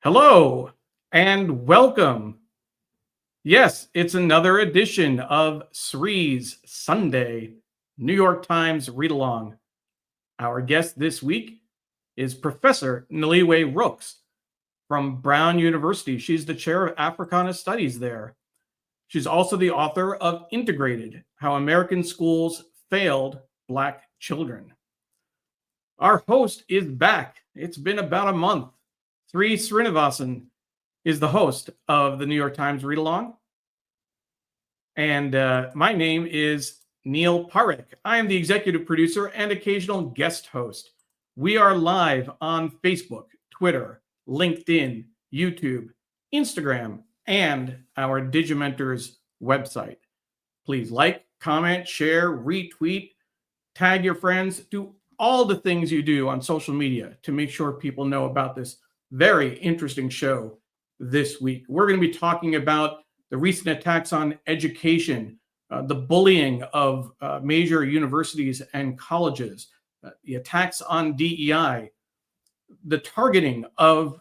Hello and welcome. Yes, it's another edition of Sri's Sunday New York Times Read Along. Our guest this week is Professor Noliwe Rooks from Brown University. She's the chair of Africana Studies there. She's also the author of Integrated: How American Schools Failed Black Children. Our host is back. It's been about a month. Sri Srinivasan is the host of the New York Times Read Along. And my name is Neil Parekh. I am the executive producer and occasional guest host. We are live on Facebook, Twitter, LinkedIn, YouTube, Instagram, and our Digimentors website. Please like, comment, share, retweet, tag your friends, do all the things you do on social media to make sure people know about this very interesting show this week. We're going to be talking about the recent attacks on education, the bullying of major universities and colleges, the attacks on DEI, the targeting of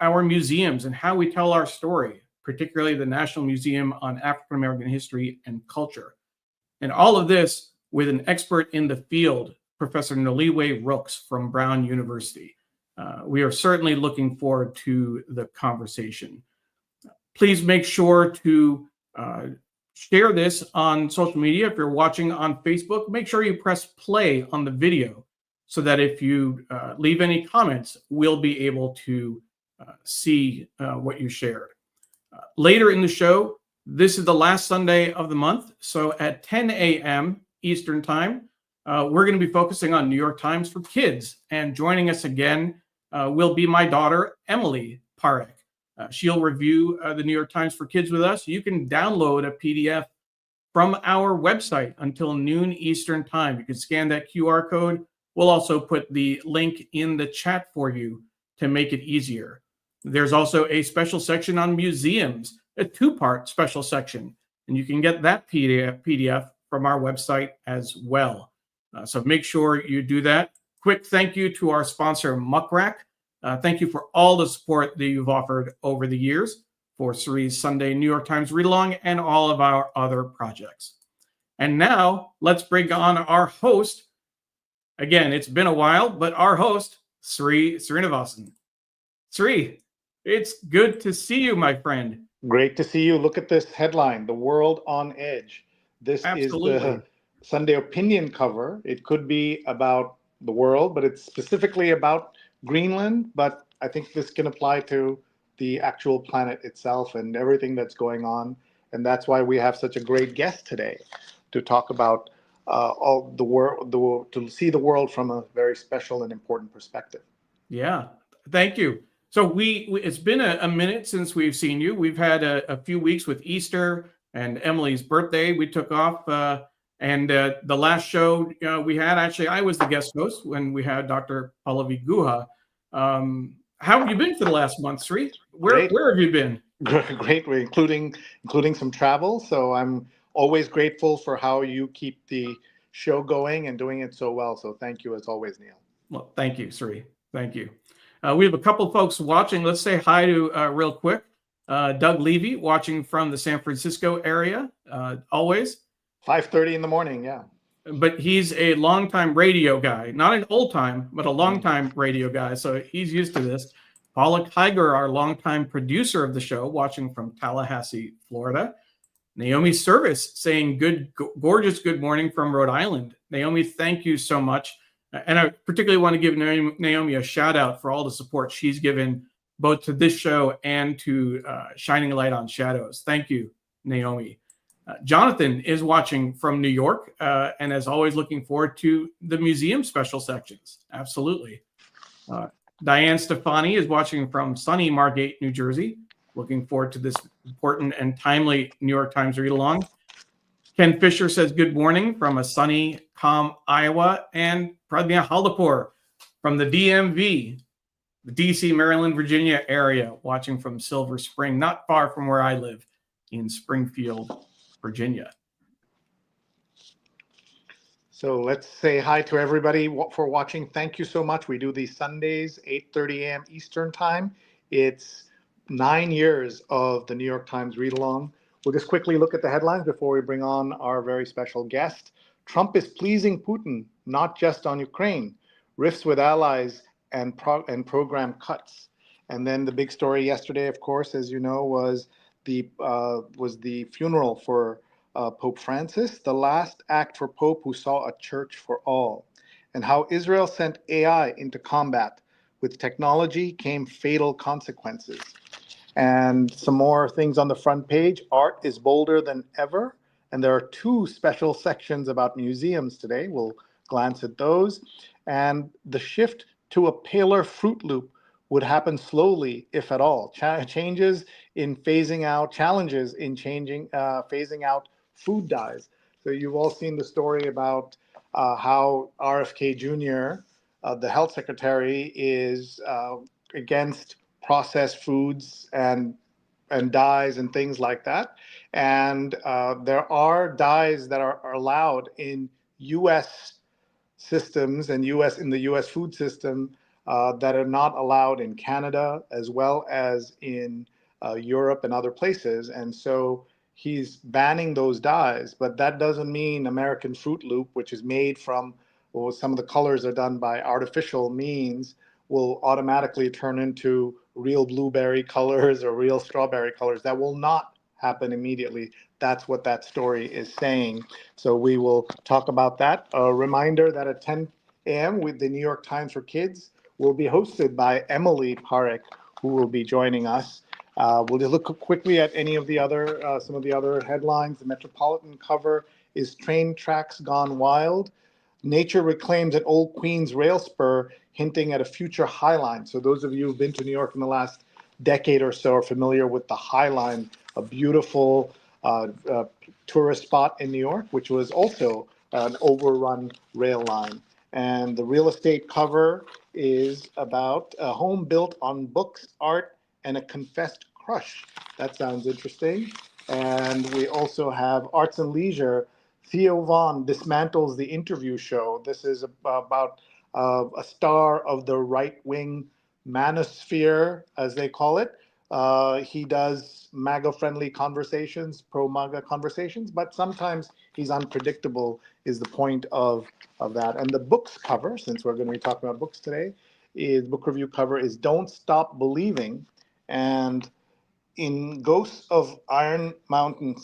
our museums and how we tell our story, particularly the National Museum on African American History and Culture. And all of this with an expert in the field, Professor Noliwe Rooks from Brown University. We are certainly looking forward to the conversation. Please make sure to share this on social media. If you're watching on Facebook, make sure you press play on the video so that if you leave any comments, we'll be able to see what you shared. Later in the show, this is the last Sunday of the month. So at 10 a.m. Eastern Time, we're going to be focusing on New York Times for Kids. And joining us again will be my daughter, Emily Parekh. She'll review the New York Times for Kids with us. You can download a PDF from our website until noon Eastern Time. You can scan that QR code. We'll also put the link in the chat for you to make it easier. There's also a special section on museums, a two-part special section, and you can get that PDF from our website as well. So make sure you do that. Quick thank you to our sponsor, Muckrack. Thank you for all the support that you've offered over the years for Sri's Sunday New York Times Read Along and all of our other projects. And now let's bring on our host. Again, it's been a while, but our host, Sri Srinivasan. Sri, it's good to see you, my friend. Great to see you. Look at this headline, The World on Edge. This Absolutely. is the Sunday opinion cover. It could be about the world, but it's specifically about Greenland. But I think this can apply to the actual planet itself and everything that's going on. And that's why we have such a great guest today to talk about all the world, to see the world from a very special and important perspective. Yeah, thank you. So it's been a minute since we've seen you. We've had a few weeks with Easter and Emily's birthday. We took off, and the last show we had, actually, I was the guest host when we had Dr. Pallavi Guha. How have you been for the last month, Sri? Where have you been? Great, including some travel. So I'm always grateful for how you keep the show going and doing it so well. So thank you as always, Neil. Well, thank you, Sri. Thank you. We have a couple folks watching. Let's say hi to real quick. Doug Levy watching from the San Francisco area, always. 5:30 in the morning, yeah. But he's a longtime radio guy, not an old time, but a longtime radio guy. So he's used to this. Paula Kiger, our longtime producer of the show, watching from Tallahassee, Florida. Naomi Service saying gorgeous good morning from Rhode Island. Naomi, thank you so much. And I particularly want to give Naomi a shout out for all the support she's given both to this show and to Shining a Light on Shadows. Thank you, Naomi. Jonathan is watching from New York and as always looking forward to the museum special sections. Absolutely. Diane Stefani is watching from sunny Margate, New Jersey. Looking forward to this important and timely New York Times Read Along. Ken Fisher says good morning from a sunny, calm Iowa, and Pragya Haldapur from the DMV, the DC, Maryland, Virginia area, watching from Silver Spring, not far from where I live in Springfield, Virginia. So let's say hi to everybody for watching. Thank you so much. We do these Sundays, 8:30 a.m. Eastern Time. It's 9 years of the New York Times read along. We'll just quickly look at the headlines before we bring on our very special guest. Trump is pleasing Putin, not just on Ukraine. Rifts with allies and program cuts. And then the big story yesterday, of course, as you know, was the funeral for Pope Francis, the last act for Pope who saw a church for all, and how Israel sent AI into combat. With technology came fatal consequences. And some more things on the front page. Art is bolder than ever. And there are two special sections about museums today. We'll glance at those. And the shift to a paler Fruit Loop would happen slowly, if at all. Challenges in phasing out food dyes. So you've all seen the story about how RFK Jr., the health secretary, is against processed foods and dyes and things like that. And there are dyes that are allowed in U.S. systems and in the U.S. food system that are not allowed in Canada, as well as in Europe and other places. And so he's banning those dyes, but that doesn't mean American Fruit Loop, which is made from, well, some of the colors are done by artificial means, will automatically turn into real blueberry colors or real strawberry colors. That will not happen immediately. That's what that story is saying. So we will talk about that. A reminder that at 10 a.m. with the New York Times for Kids will be hosted by Emily Parekh, who will be joining us. We'll just look quickly at any of the other, some of the other headlines. The Metropolitan cover is Train Tracks Gone Wild. Nature reclaims at Old Queens rail spur, hinting at a future High Line. So those of you who've been to New York in the last decade or so are familiar with the High Line, a beautiful tourist spot in New York, which was also an overrun rail line. And the real estate cover is about a home built on books, art, and a confessed crush. That sounds interesting. And we also have Arts and Leisure. Theo Vaughn dismantles the interview show. This is about a star of the right-wing manosphere, as they call it. He does MAGA-friendly conversations, pro-MAGA conversations, but sometimes he's unpredictable, is the point of that. And the books cover, since we're going to be talking about books today, is book review cover is Don't Stop Believing. And in Ghosts of Iron Mountain,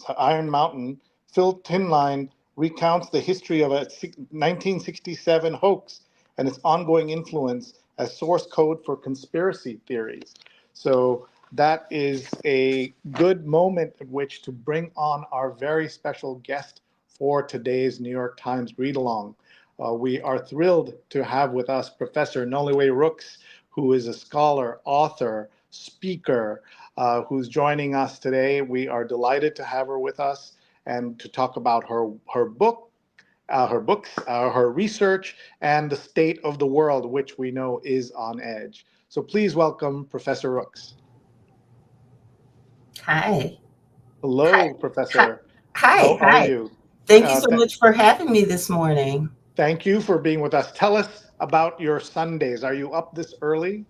Phil Tinline recounts the history of a 1967 hoax and its ongoing influence as source code for conspiracy theories. So that is a good moment at which to bring on our very special guest for today's New York Times read along. We are thrilled to have with us Professor Noliwe Rooks, who is a scholar, author, speaker, who's joining us today. We are delighted to have her with us and to talk about her books, her research, and the state of the world, which we know is on edge. So please welcome Professor Rooks. Hi. Hello, Hi. Professor. Hi. How are Hi. you? Thank you so much for having me this morning. Thank you for being with us. Tell us about your Sundays. Are you up this early?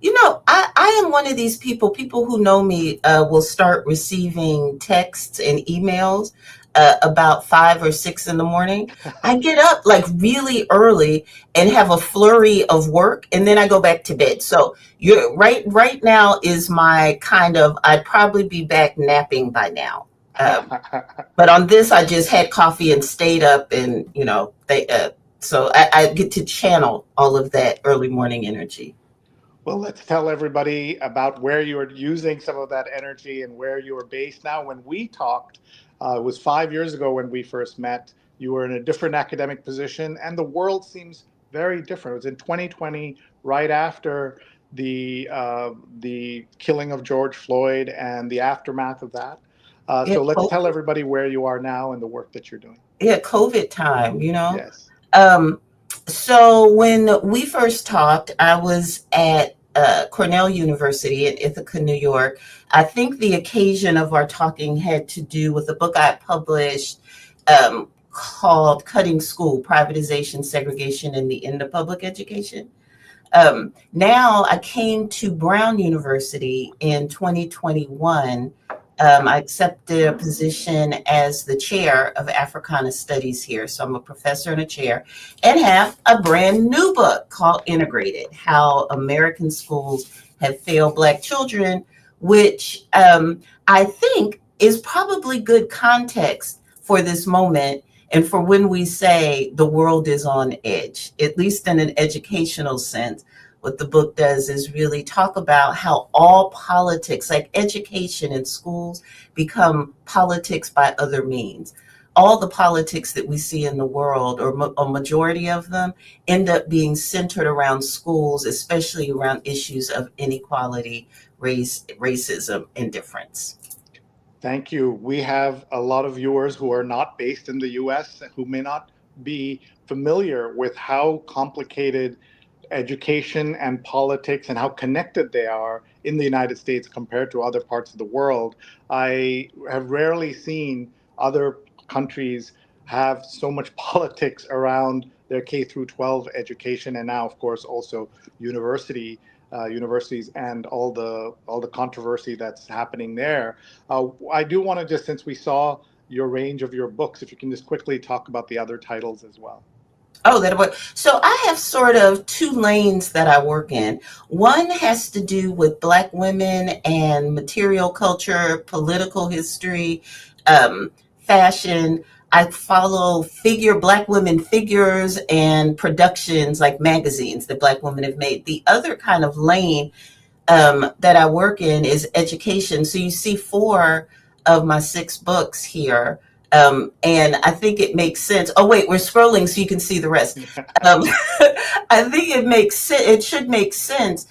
You know, I am one of these people who know me will start receiving texts and emails about 5 or 6 in the morning. I get up like really early and have a flurry of work, and then I go back to bed. So you're right now is my kind of, I'd probably be back napping by now. But on this, I just had coffee and stayed up, and so I get to channel all of that early morning energy. Well, let's tell everybody about where you are using some of that energy and where you are based now. When we talked, it was 5 years ago when we first met. You were in a different academic position, and the world seems very different. It was in 2020, right after the killing of George Floyd and the aftermath of that. So let's tell everybody where you are now and the work that you're doing. Yeah, COVID time, Yes. So when we first talked, I was at Cornell University in Ithaca, New York. I think the occasion of our talking had to do with a book I published called Cutting School, Privatization, Segregation, and the End of Public Education. Now I came to Brown University in 2021. I accepted a position as the chair of Africana Studies here. So I'm a professor and a chair, and have a brand new book called Integrated: How American Schools Have Failed Black Children, which I think is probably good context for this moment and for when we say the world is on edge, at least in an educational sense. What the book does is really talk about how all politics, like education in schools, become politics by other means. All the politics that we see in the world, or a majority of them, end up being centered around schools, especially around issues of inequality, racism, and difference. Thank you. We have a lot of viewers who are not based in the US who may not be familiar with how complicated education and politics and how connected they are in the United States compared to other parts of the world. I have rarely seen other countries have so much politics around their K through 12 education, and now, of course, also universities and all the controversy that's happening there. I do want to just, since we saw your range of your books, if you can just quickly talk about the other titles as well. Oh, that work. So I have sort of two lanes that I work in. One has to do with Black women and material culture, political history, fashion. I follow Black women figures and productions like magazines that Black women have made. The other kind of lane that I work in is education. So you see 4 of my 6 books here. And I think it makes sense. Oh, wait, we're scrolling so you can see the rest. I think it makes sense. It should make sense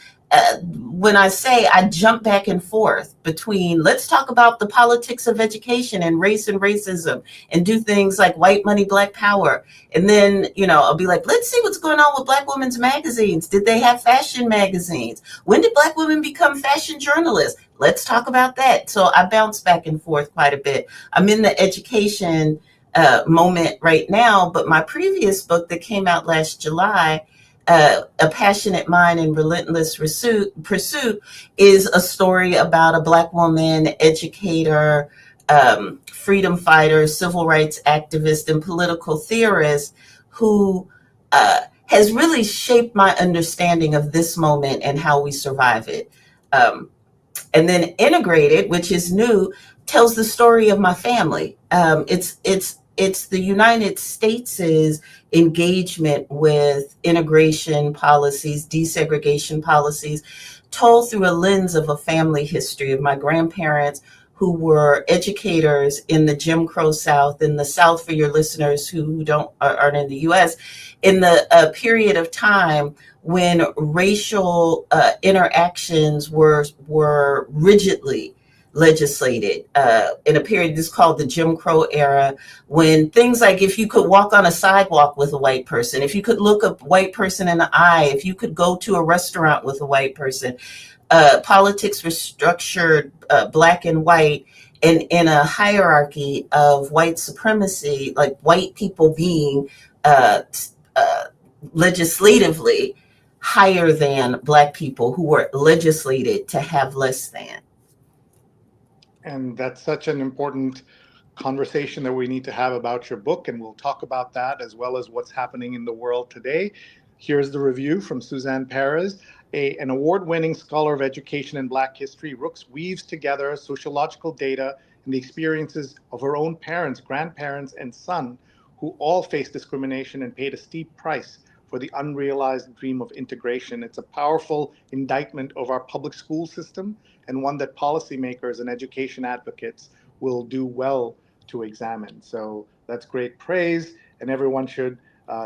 when I say I jump back and forth between let's talk about the politics of education and race and racism and do things like white money, black power. And then, I'll be like, let's see what's going on with Black women's magazines. Did they have fashion magazines? When did Black women become fashion journalists? Let's talk about that. So I bounce back and forth quite a bit. I'm in the education moment right now, but my previous book that came out last July, A Passionate Mind and Relentless Pursuit, is a story about a Black woman educator, freedom fighter, civil rights activist, and political theorist who has really shaped my understanding of this moment and how we survive it. And then Integrated, which is new, tells the story of my family. It's the United States' engagement with integration policies, desegregation policies, told through a lens of a family history of my grandparents who were educators in the Jim Crow South, in the South for your listeners who aren't in the U.S., in the period of time when racial interactions were rigidly legislated in a period that's called the Jim Crow era, when things like if you could walk on a sidewalk with a white person, if you could look a white person in the eye, if you could go to a restaurant with a white person, politics were structured black and white and in a hierarchy of white supremacy, like white people being legislatively higher than Black people who were legislated to have less than. And that's such an important conversation that we need to have about your book, and we'll talk about that as well as what's happening in the world today. Here's the review from Suzanne Perez. An award-winning scholar of education and Black history, Rooks weaves together sociological data and the experiences of her own parents, grandparents, and son, who all faced discrimination and paid a steep price for the unrealized dream of integration. It's a powerful indictment of our public school system, and one that policymakers and education advocates will do well to examine. So that's great praise, and everyone should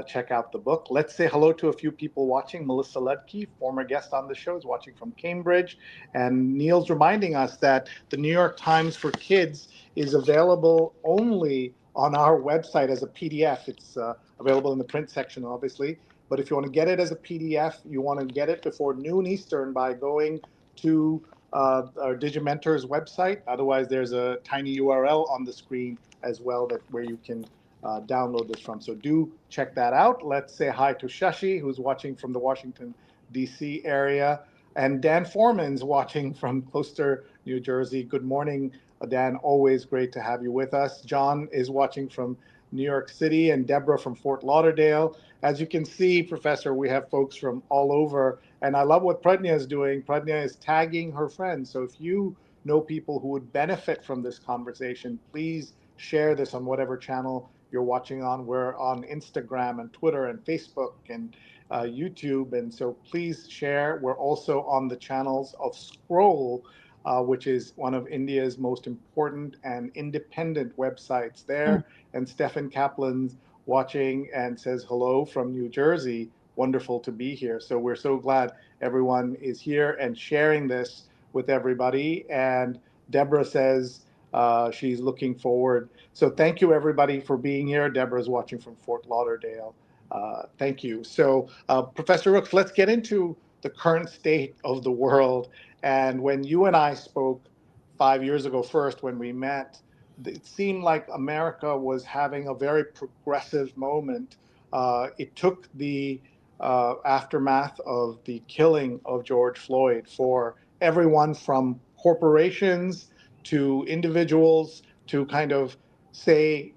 check out the book. Let's say hello to a few people watching. Melissa Ledke, former guest on the show, is watching from Cambridge. And Neil's reminding us that the New York Times for Kids is available only on our website as a PDF. It's available in the print section, obviously. But if you want to get it as a PDF, you want to get it before noon Eastern by going to our Digimentor's website. Otherwise, there's a tiny URL on the screen as well where you can download this from. So do check that out. Let's say hi to Shashi, who's watching from the Washington, DC area. And Dan Foreman's watching from Gloucester, New Jersey. Good morning, Dan. Always great to have you with us. John is watching from New York City, and Deborah from Fort Lauderdale. As you can see, Professor, we have folks from all over. And I love what Pradnya is doing. Pradnya is tagging her friends. So if you know people who would benefit from this conversation, please share this on whatever channel you're watching on. We're on Instagram and Twitter and Facebook and YouTube. And so please share. We're also on the channels of Scroll, which is one of India's most important and independent websites there. And Stefan Kaplan's watching and says hello from New Jersey. Wonderful to be here. So we're so glad everyone is here and sharing this with everybody. And Deborah says she's looking forward. So thank you, everybody, for being here. Deborah's watching from Fort Lauderdale. Thank you. So Professor Rooks, let's get into the current state of the world. And when you and I spoke 5 years ago first, when we met, it seemed like America was having a very progressive moment. It took the aftermath of the killing of George Floyd for everyone from corporations to individuals to kind of say,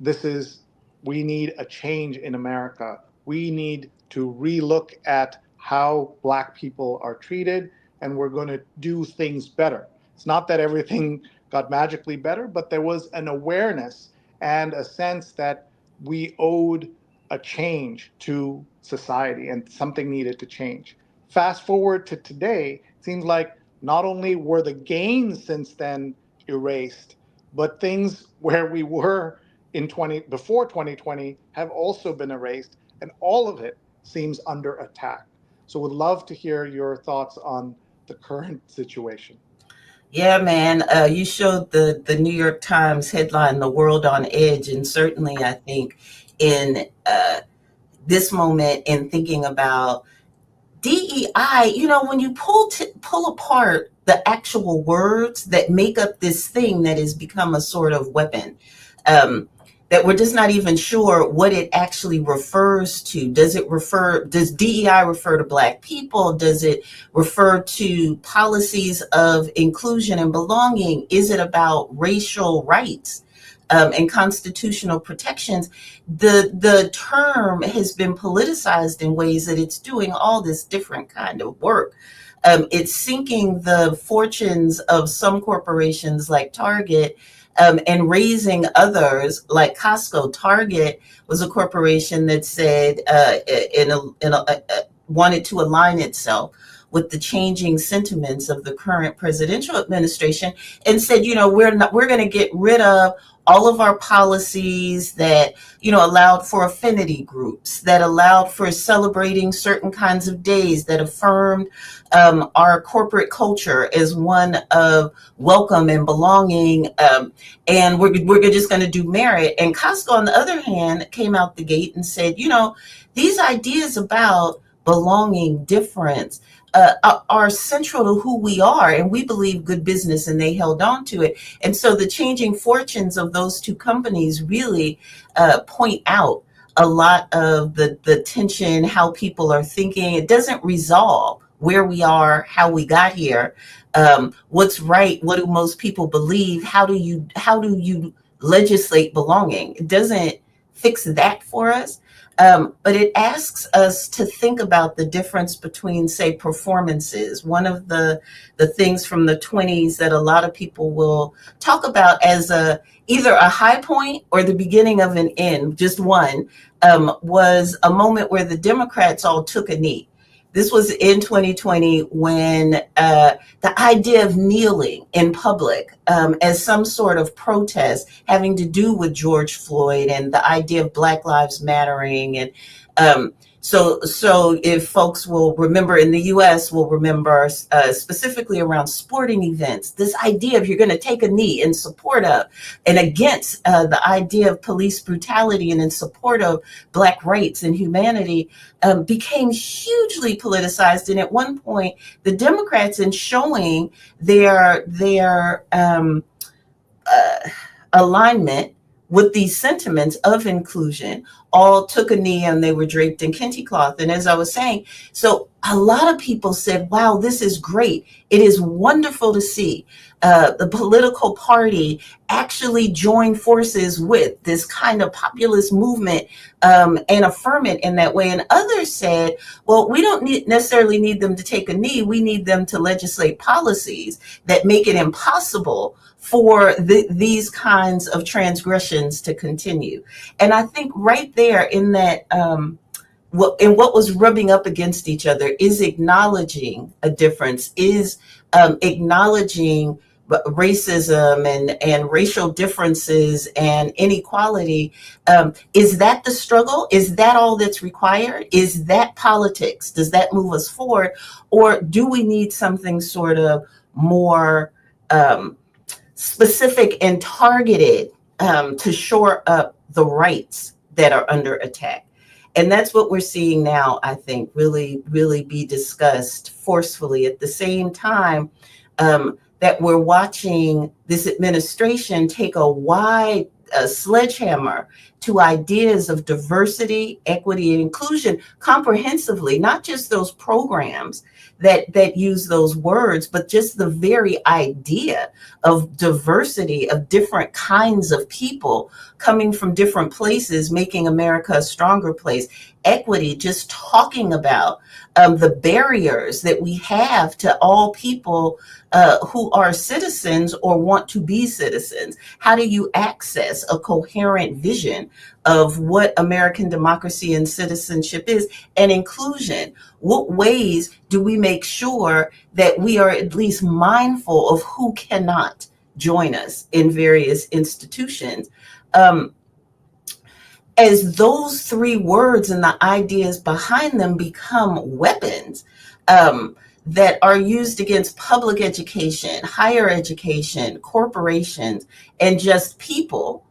we need a change in America. We need to relook at how Black people are treated, and we're going to do things better. It's not that everything got magically better, but there was an awareness and a sense that we owed a change to society and something needed to change. Fast forward to today, it seems like not only were the gains since then erased, but things where we were before 2020 have also been erased, and all of it seems under attack. So would love to hear your thoughts on the current situation. Yeah, man. You showed the New York Times headline, "The World on Edge," and certainly I think in this moment, in thinking about DEI, when you pull apart the actual words that make up this thing that has become a sort of weapon, that we're just not even sure what it actually refers to. Does DEI refer to Black people? Does it refer to policies of inclusion and belonging? Is it about racial rights and constitutional protections? The term has been politicized in ways that it's doing all this different kind of work. It's sinking the fortunes of some corporations like Target, and raising others like Costco. Target was a corporation that said wanted to align itself with the changing sentiments of the current presidential administration, and said, we're going to get rid of all of our policies that allowed for affinity groups, that allowed for celebrating certain kinds of days, that affirmed our corporate culture as one of welcome and belonging, and we're just going to do merit. And Costco, on the other hand, came out the gate and said, these ideas about belonging, difference, are central to who we are, and we believe good business, and they held on to it. And so the changing fortunes of those two companies really point out a lot of the tension, how people are thinking. It doesn't resolve where we are, how we got here, what's right, what do most people believe, how do you legislate belonging. It doesn't fix that for us. But it asks us to think about the difference between, say, performances. One of the things from the 1920s that a lot of people will talk about as either a high point or the beginning of an end, just one, was a moment where the Democrats all took a knee. This was in 2020 when the idea of kneeling in public as some sort of protest having to do with George Floyd and the idea of Black Lives Mattering. And so if folks will remember, in the US will remember specifically around sporting events, this idea of you're going to take a knee in support of and against the idea of police brutality and in support of Black rights and humanity became hugely politicized. And at one point, the Democrats, in showing their alignment with these sentiments of inclusion, all took a knee and they were draped in kente cloth. And as I was saying, so a lot of people said, wow, this is great. It is wonderful to see the political party actually join forces with this kind of populist movement and affirm it in that way. And others said, well, we don't necessarily need them to take a knee. We need them to legislate policies that make it impossible for these kinds of transgressions to continue. And I think right there in that, what was rubbing up against each other is acknowledging a difference, is acknowledging racism and racial differences and inequality. Is that the struggle? Is that all that's required? Is that politics? Does that move us forward? Or do we need something sort of more specific and targeted to shore up the rights that are under attack? And that's what we're seeing now, I think, really, really be discussed forcefully at the same time that we're watching this administration take a wide sledgehammer to ideas of diversity, equity, and inclusion comprehensively, not just those programs that use those words, but just the very idea of diversity, of different kinds of people coming from different places, making America a stronger place. Equity, just talking about the barriers that we have to all people who are citizens or want to be citizens. How do you access a coherent vision of what American democracy and citizenship is, and inclusion? What ways do we make sure that we are at least mindful of who cannot join us in various institutions? As those three words and the ideas behind them become weapons that are used against public education, higher education, corporations, and just people,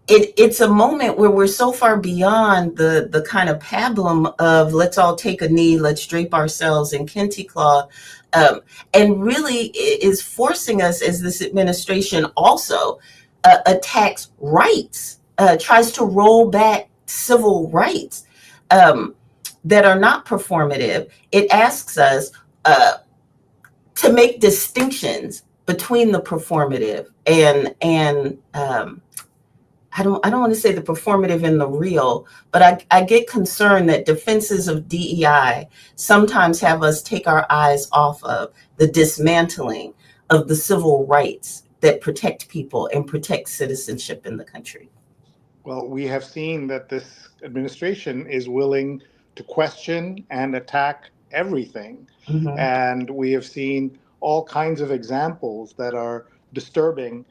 it's a moment where we're so far beyond the kind of pablum of let's all take a knee, let's drape ourselves in kente cloth, and really is forcing us, as this administration also attacks rights, tries to roll back civil rights that are not performative. It asks us to make distinctions between the performative and I don't want to say the performative and the real, but I get concerned that defenses of DEI sometimes have us take our eyes off of the dismantling of the civil rights that protect people and protect citizenship in the country. Well, we have seen that this administration is willing to question and attack everything. Mm-hmm. And we have seen all kinds of examples that are disturbing.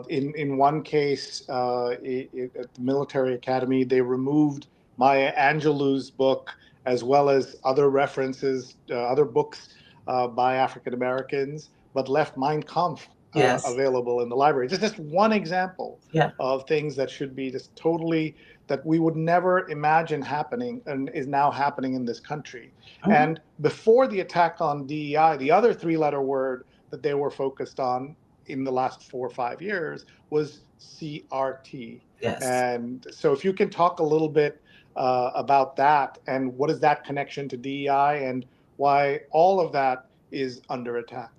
In one case, at the military academy, they removed Maya Angelou's book, as well as other references, other books by African Americans, but left Mein Kampf available in the library. Just one example of things that should be just totally, that we would never imagine happening and is now happening in this country. Mm-hmm. And before the attack on DEI, the other three-letter word that they were focused on in the last 4 or 5 years was CRT. Yes. And so if you can talk a little bit about that, and what is that connection to DEI, and why all of that is under attack.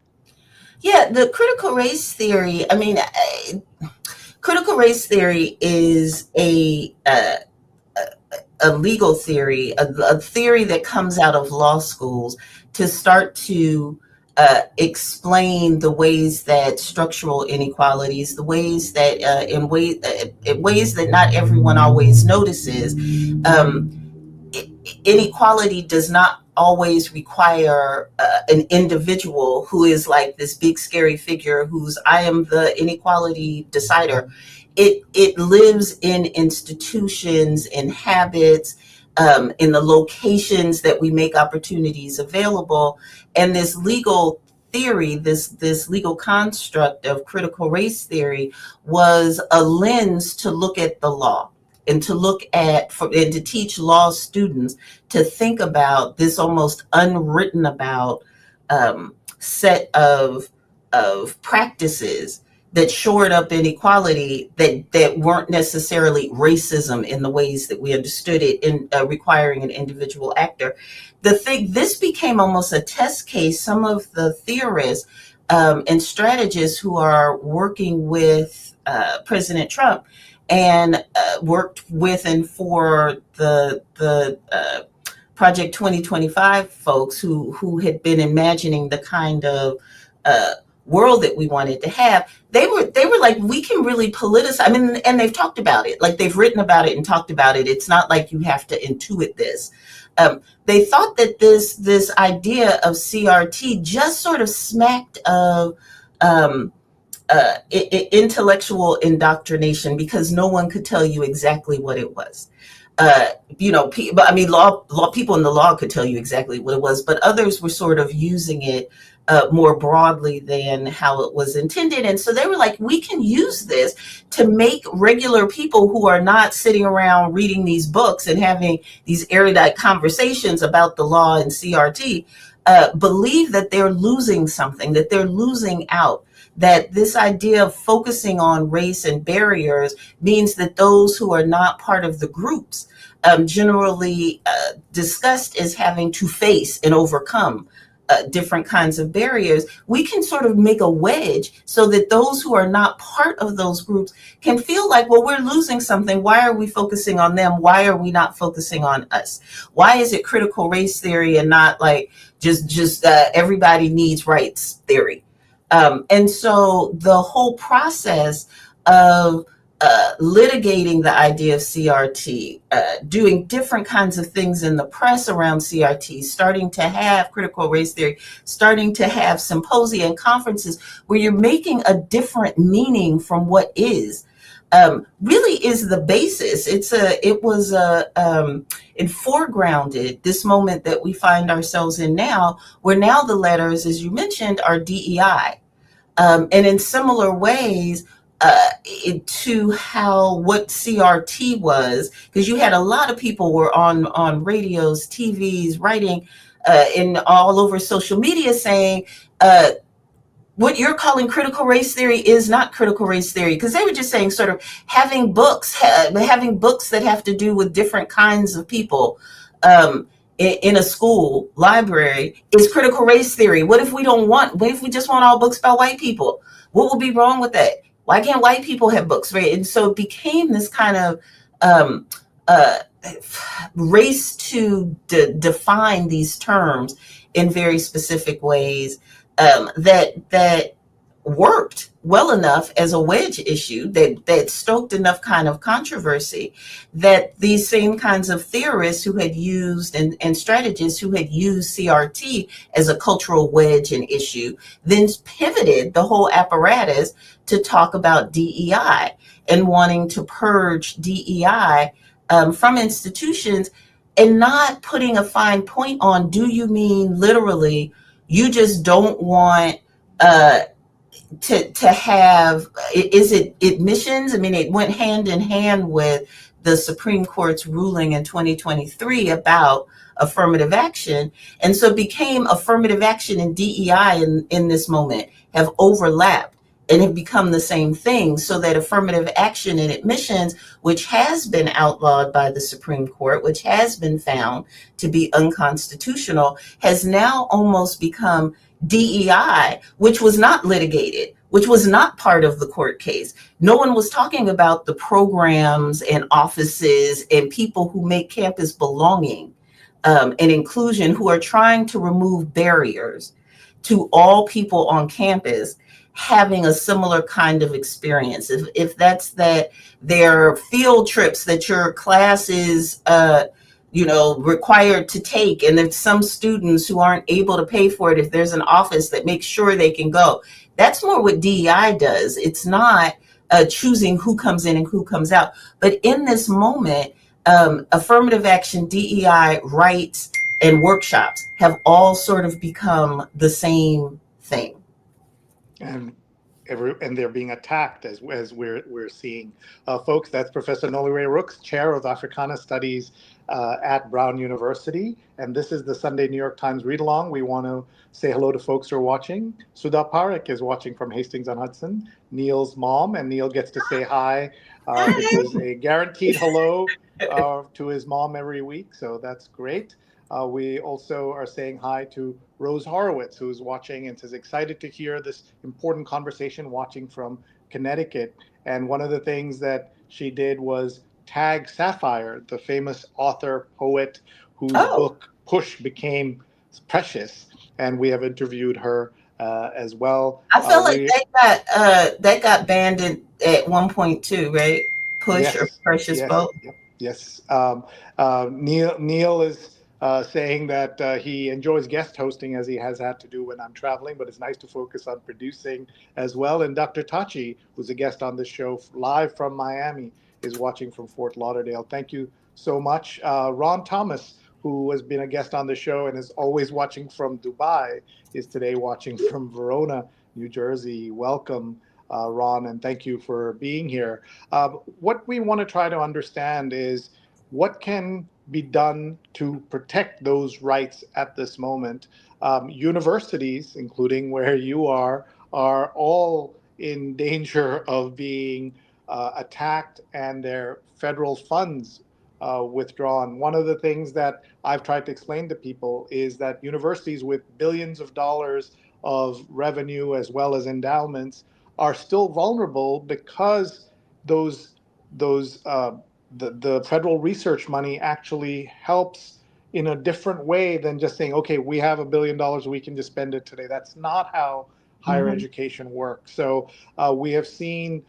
Yeah, the critical race theory, I mean, critical race theory is a legal theory, a theory that comes out of law schools to start to explain the ways that structural inequalities, the ways that in ways that not everyone always notices, inequality does not always require an individual who is like this big scary figure who's I am the inequality decider. It lives in institutions, in habits, in the locations that we make opportunities available. And this legal theory, this legal construct of critical race theory was a lens to look at the law and to look at and to teach law students to think about this almost unwritten about set of practices that shored up inequality that weren't necessarily racism in the ways that we understood it in requiring an individual actor. This became almost a test case. Some of the theorists and strategists who are working with President Trump and worked with and for the Project 2025 folks who had been imagining the kind of world that we wanted to have, they were like, we can really politicize. I mean, and they've talked about it, like they've written about it and talked about it. It's not like you have to intuit this. They thought that this idea of CRT just sort of smacked of intellectual indoctrination, because no one could tell you exactly what it was. But I mean, people in the law could tell you exactly what it was, but others were sort of using it more broadly than how it was intended. And so they were like, we can use this to make regular people who are not sitting around reading these books and having these erudite conversations about the law and CRT believe that they're losing something, that they're losing out. That this idea of focusing on race and barriers means that those who are not part of the groups, generally discussed as having to face and overcome different kinds of barriers, we can sort of make a wedge so that those who are not part of those groups can feel like, well, we're losing something. Why are we focusing on them? Why are we not focusing on us? Why is it critical race theory and not like just everybody needs rights theory? And so the whole process of litigating the idea of CRT, doing different kinds of things in the press around CRT, starting to have critical race theory, starting to have symposia and conferences where you're making a different meaning from what is, really is the basis. It foregrounded this moment that we find ourselves in now, where now the letters, as you mentioned, are DEI. And in similar ways to what CRT was, because you had a lot of people were on radios, TVs, writing, and all over social media saying, what you're calling critical race theory is not critical race theory, because they were just saying sort of having books that have to do with different kinds of people in a school library is critical race theory. What if we just want all books by white people? What will be wrong with that? Why can't white people have books, right? And so it became this kind of race to define these terms in very specific ways that worked well enough as a wedge issue, that stoked enough kind of controversy, that these same kinds of theorists who had used and strategists who had used CRT as a cultural wedge and issue then pivoted the whole apparatus to talk about DEI and wanting to purge DEI from institutions, and not putting a fine point on, do you mean literally you just don't want to have, is it admissions? I mean, it went hand in hand with the Supreme Court's ruling in 2023 about affirmative action. And so it became affirmative action and DEI in this moment have overlapped and have become the same thing, so that affirmative action and admissions, which has been outlawed by the Supreme Court, which has been found to be unconstitutional, has now almost become DEI, which was not litigated, which was not part of the court case. No one was talking about the programs and offices and people who make campus belonging and inclusion, who are trying to remove barriers to all people on campus having a similar kind of experience. If that's that their field trips that your class is required to take, and there's some students who aren't able to pay for it, if there's an office that makes sure they can go, that's more what DEI does. It's not choosing who comes in and who comes out. But in this moment, affirmative action, DEI, rights, and workshops have all sort of become the same thing. And they're being attacked as we're seeing. Folks, that's Professor Noliwe Rooks, Chair of Africana Studies at Brown University. And this is the Sunday New York Times Read Along. We want to say hello to folks who are watching. Sudha Parekh is watching from Hastings-on-Hudson, Neil's mom, and Neil gets to say hi, which is a guaranteed hello to his mom every week. So that's great. We also are saying hi to Rose Horowitz, who's watching and is excited to hear this important conversation, watching from Connecticut. And one of the things that she did was tag Sapphire, the famous author, poet, whose book Push became precious. And we have interviewed her as well. I feel like that got banned at one point too, right? Push yes, or Precious book. Yes. Neil is saying that he enjoys guest hosting, as he has had to do when I'm traveling, but it's nice to focus on producing as well. And Dr. Tachi, who's a guest on the show live from Miami, is watching from Fort Lauderdale. Thank you so much. Ron Thomas, who has been a guest on the show and is always watching from Dubai, is today watching from Verona, New Jersey. Welcome, Ron, and thank you for being here. What we want to try to understand is what can be done to protect those rights at this moment. Universities, including where you are all in danger of being attacked and their federal funds withdrawn. One of the things that I've tried to explain to people is that universities with billions of dollars of revenue as well as endowments are still vulnerable because the federal research money actually helps in a different way than just saying, okay, we have $1 billion, we can just spend it today. That's not how higher education works. So we have seen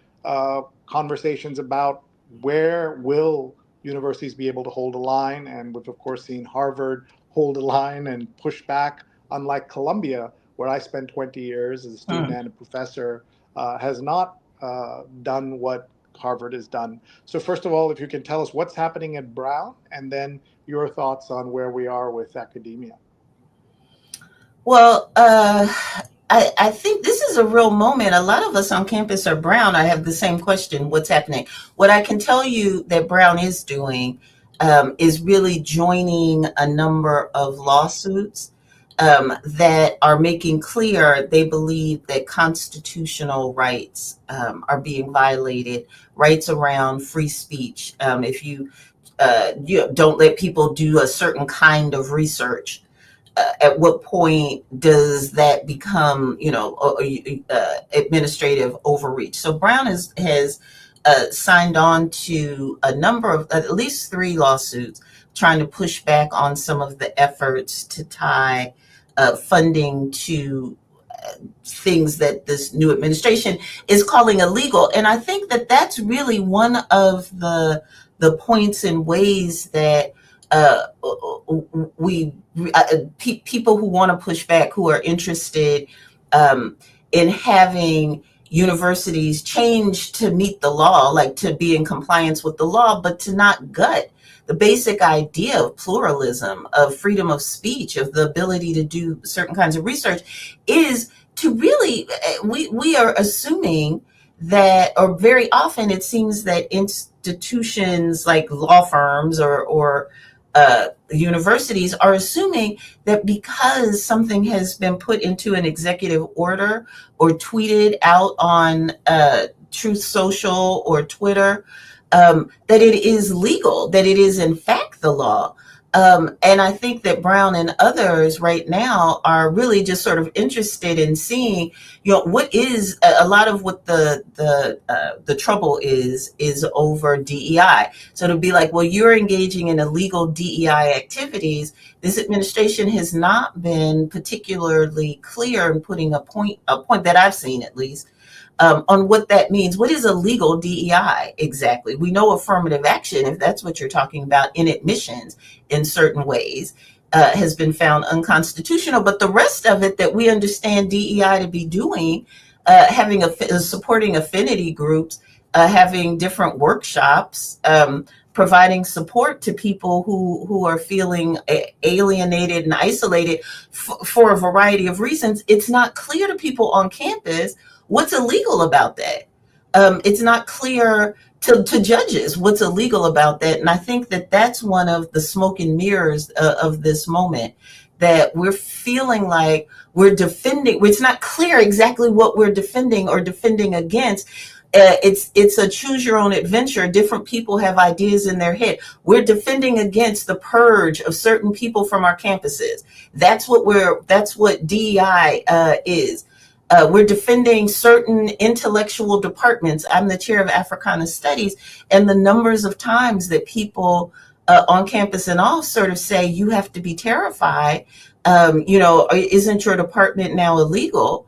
conversations about where will universities be able to hold a line, and we've of course seen Harvard hold a line and push back, unlike Columbia, where I spent 20 years as a student and a professor, has not done what Harvard has done. So first of all, if you can tell us what's happening at Brown, and then your thoughts on where we are with academia. Well, I think this is a real moment. A lot of us on campus are Brown. I have the same question. What's happening? What I can tell you that Brown is doing is really joining a number of lawsuits that are making clear they believe that constitutional rights are being violated, rights around free speech. If you don't let people do a certain kind of research, at what point does that become, administrative overreach? So Brown has signed on to a number of, at least 3 lawsuits, trying to push back on some of the efforts to tie funding to things that this new administration is calling illegal. And I think that that's really one of the points and ways that people who want to push back, who are interested in having universities change to meet the law, like to be in compliance with the law, but to not gut the basic idea of pluralism, of freedom of speech, of the ability to do certain kinds of research, is to really, we are assuming that, or very often it seems that institutions like law firms or universities are assuming that because something has been put into an executive order or tweeted out on Truth Social or Twitter, that it is legal, that it is in fact the law. And I think that Brown and others right now are really just sort of interested in seeing, what is a lot of what the trouble is over DEI. So to be like, well, you're engaging in illegal DEI activities. This administration has not been particularly clear in putting a point that I've seen at least, on what that means. What is illegal DEI exactly? We know affirmative action, if that's what you're talking about, in admissions in certain ways, has been found unconstitutional. But the rest of it that we understand DEI to be doing, supporting affinity groups, having different workshops, providing support to people who are feeling alienated and isolated for a variety of reasons. It's not clear to people on campus what's illegal about that. it's not clear to judges what's illegal about that. And I think that that's one of the smoke and mirrors of this moment, that we're feeling like we're defending. It's not clear exactly what we're defending or defending against. It's a choose your own adventure. Different people have ideas in their head. We're defending against the purge of certain people from our campuses. That's what DEI is. We're defending certain intellectual departments. I'm the chair of Africana Studies, and the numbers of times that people on campus and all sort of say, you have to be terrified. Isn't your department now illegal?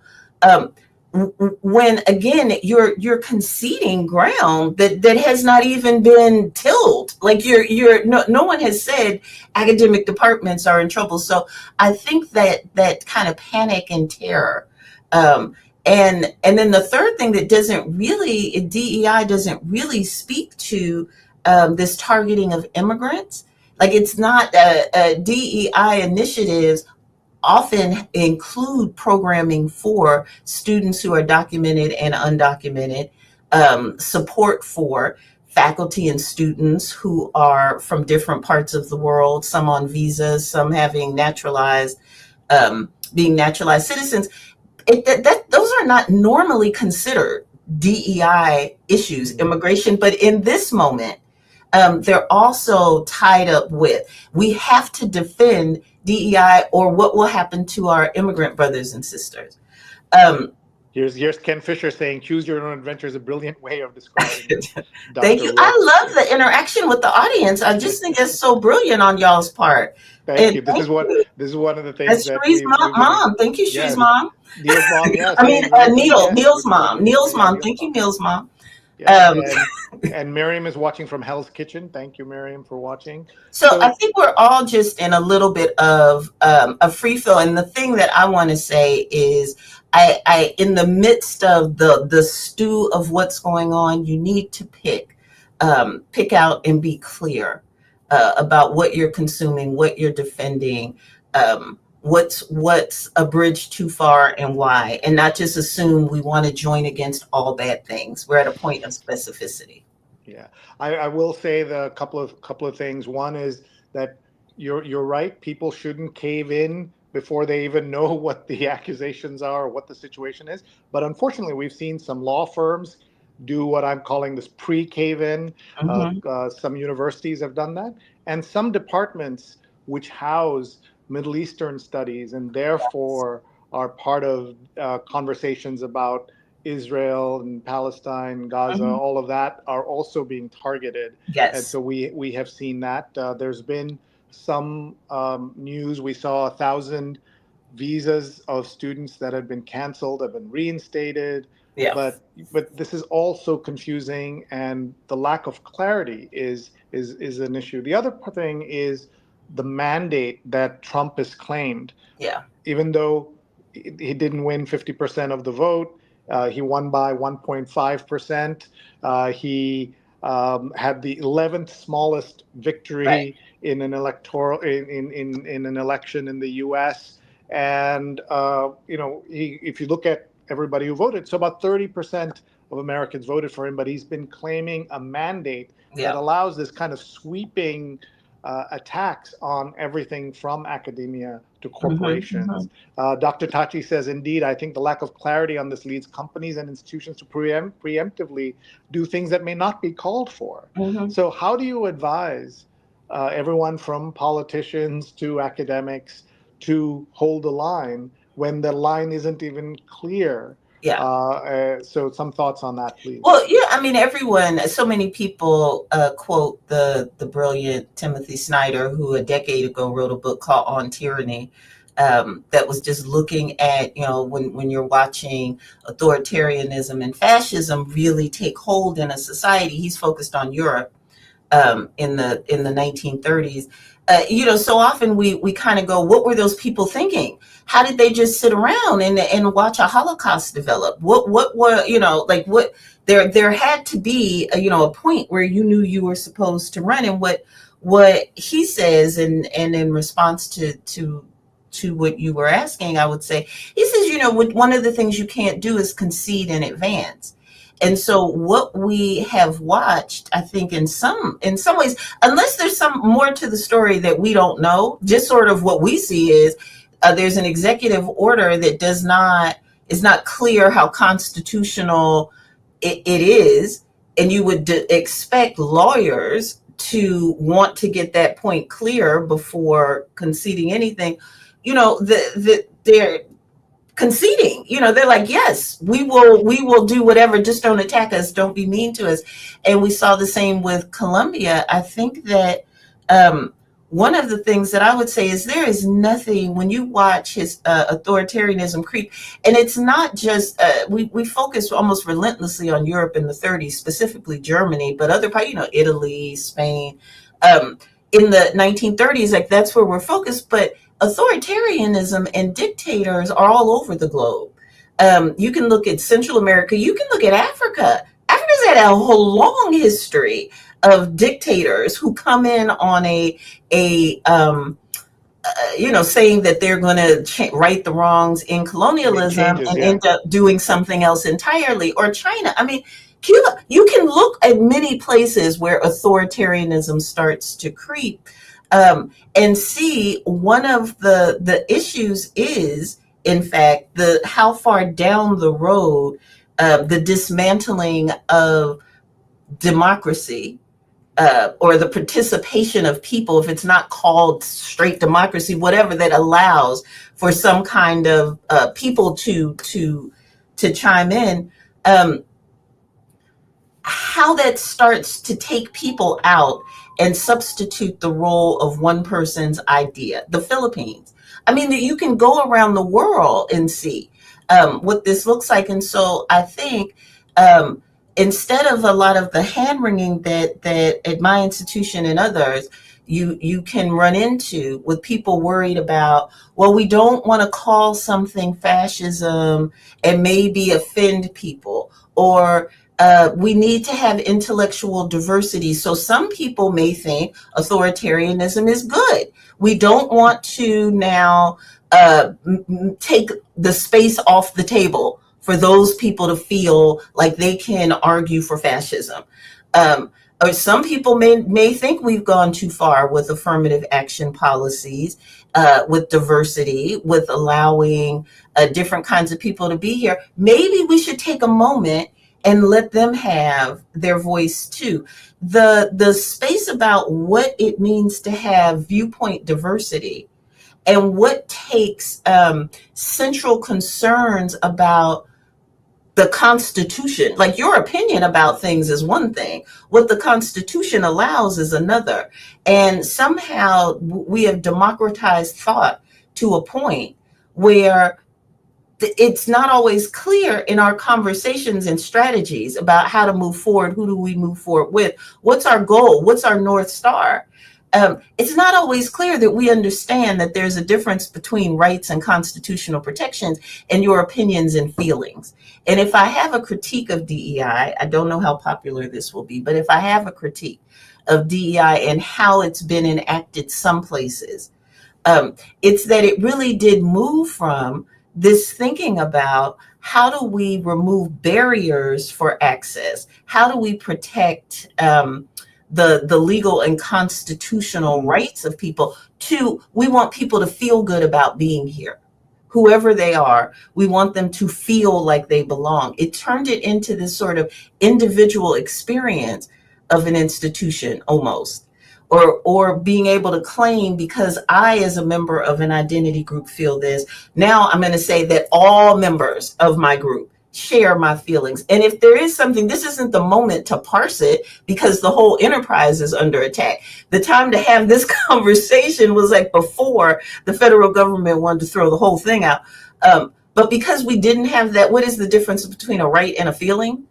When again, you're conceding ground that has not even been tilled. Like no one has said academic departments are in trouble. So I think that kind of panic and terror. And then the third thing that DEI doesn't really speak to this targeting of immigrants. Like, it's not DEI initiatives often include programming for students who are documented and undocumented, support for faculty and students who are from different parts of the world, some on visas, some having being naturalized citizens. Those are not normally considered DEI issues, immigration, but in this moment, they're also tied up with, we have to defend DEI or what will happen to our immigrant brothers and sisters. Here's Ken Fisher saying, choose your own adventure is a brilliant way of describing it. Thank you. I love the interaction with the audience. I just think it's so brilliant on y'all's part. Thank you. This is one of the things that Sheree's mom. Thank you, Sheree's mom. Neil's mom, yes. I mean, Neil's mom. Neil's mom. Thank you, Neil's mom. Yes, and Miriam is watching from Hell's Kitchen. Thank you, Miriam, for watching. So I think we're all just in a little bit of a free flow. And the thing that I want to say is, I in the midst of the stew of what's going on, you need to pick out and be clear about what you're consuming, what you're defending, what's a bridge too far and why, and not just assume we want to join against all bad things. We're at a point of specificity. Yeah, I will say the couple of things. One is that you're right. People shouldn't cave in before they even know what the accusations are or what the situation is. But unfortunately, we've seen some law firms do what I'm calling this pre-cave-in. Some universities have done that, and some departments which house Middle Eastern studies and therefore are part of conversations about Israel and Palestine, Gaza, all of that are also being targeted. Yes. And so we have seen that. There's been some news. We saw 1,000 visas of students that had been canceled have been reinstated. Yeah. But this is also confusing, and the lack of clarity is an issue. The other thing is the mandate that Trump has claimed. Yeah. Even though he didn't win 50% of the vote, he won by 1.5%. He had the 11th smallest victory in an electoral in an election in the U.S. And if you look at everybody who voted, so about 30% of Americans voted for him, but he's been claiming a mandate that allows this kind of sweeping attacks on everything from academia to corporations. Dr. Tachi says, indeed, I think the lack of clarity on this leads companies and institutions to preemptively do things that may not be called for. So how do you advise everyone from politicians to academics to hold the line when the line isn't even clear? So some thoughts on that, please. Well, yeah, I mean, so many people quote the brilliant Timothy Snyder, who a decade ago wrote a book called On Tyranny, that was just looking at, when you're watching authoritarianism and fascism really take hold in a society. He's focused on Europe in the 1930s. So often we kind of go, what were those people thinking? How did they just sit around and watch a Holocaust develop? What were, what there had to be a point where you knew you were supposed to run. And what he says, and in response to what you were asking, I would say, he says, one of the things you can't do is concede in advance. And so what we have watched, I think in some ways, unless there's some more to the story that we don't know, just sort of what we see is there's an executive order that is not clear how constitutional it is, and you would expect lawyers to want to get that point clear before conceding anything. They're conceding. They're like, yes, we will do whatever, just don't attack us, don't be mean to us. And we saw the same with Colombia. I think that one of the things that I would say is there is nothing, when you watch his authoritarianism creep, and it's not just, we focus almost relentlessly on Europe in the 30s, specifically Germany, but other parts, Italy, Spain, in the 1930s, like that's where we're focused. But authoritarianism and dictators are all over the globe. You can look at Central America, you can look at Africa. Africa's had a whole long history of dictators who come in on saying that they're going to right the wrongs in colonialism and end up doing something else entirely. Or China. I mean, Cuba. You can look at many places where authoritarianism starts to creep, and see one of the issues is, in fact, how far down the road the dismantling of democracy, or the participation of people, if it's not called straight democracy, whatever, that allows for some kind of people to chime in, how that starts to take people out and substitute the role of one person's idea. The Philippines. I mean, you can go around the world and see what this looks like. And so I think instead of a lot of the hand wringing that at my institution and others, you can run into with people worried about, well, we don't want to call something fascism and maybe offend people, or we need to have intellectual diversity. So some people may think authoritarianism is good. We don't want to now take the space off the table for those people to feel like they can argue for fascism. Or some people may think we've gone too far with affirmative action policies, with diversity, with allowing different kinds of people to be here. Maybe we should take a moment and let them have their voice too. The space about what it means to have viewpoint diversity, and what takes central concerns about the Constitution. Like, your opinion about things is one thing. What the Constitution allows is another. And somehow we have democratized thought to a point where it's not always clear in our conversations and strategies about how to move forward. Who do we move forward with? What's our goal? What's our North Star? It's not always clear that we understand that there's a difference between rights and constitutional protections and your opinions and feelings. And if I have a critique of DEI, I don't know how popular this will be, but if I have a critique of DEI and how it's been enacted some places, it's that it really did move from this thinking about how do we remove barriers for access? How do we protect the legal and constitutional rights of people, to we want people to feel good about being here. Whoever they are, we want them to feel like they belong. It turned it into this sort of individual experience of an institution almost, or being able to claim, because I, as a member of an identity group, feel this. Now I'm going to say that all members of my group share my feelings. And if there is something, this isn't the moment to parse it, because the whole enterprise is under attack. The time to have this conversation was like before the federal government wanted to throw the whole thing out. But because we didn't have that, what is the difference between a right and a feeling?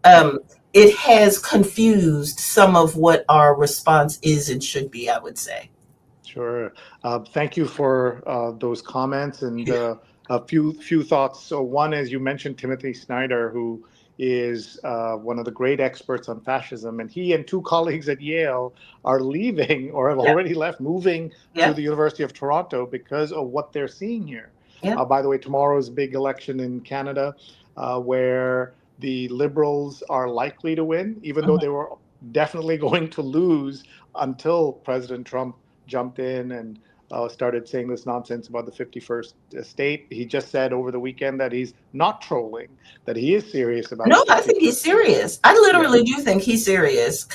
It has confused some of what our response is and should be, I would say. Sure. Thank you for those comments, and a few thoughts. So one is, you mentioned Timothy Snyder, who is one of the great experts on fascism, and he and two colleagues at Yale are leaving, or have already left, moving to the University of Toronto because of what they're seeing here. By the way, tomorrow's big election in Canada, where the liberals are likely to win, even though they were definitely going to lose until President Trump jumped in and started saying this nonsense about the 51st state. He just said over the weekend that he's not trolling, that he is serious about No, the I think 51st. he's serious. I literally do think he's serious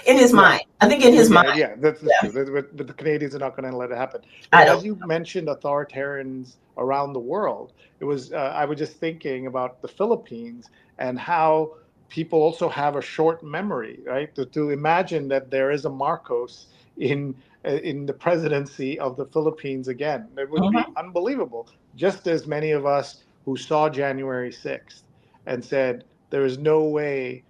in his mind. I think in his mind. Yeah, that's true. But the Canadians are not going to let it happen. I But don't. as you mentioned, authoritarians around the world, it was I was just thinking about the Philippines and how people also have a short memory, right? To imagine that there is a Marcos in the presidency of the Philippines again, it would be unbelievable. Just as many of us who saw January 6th and said there is no way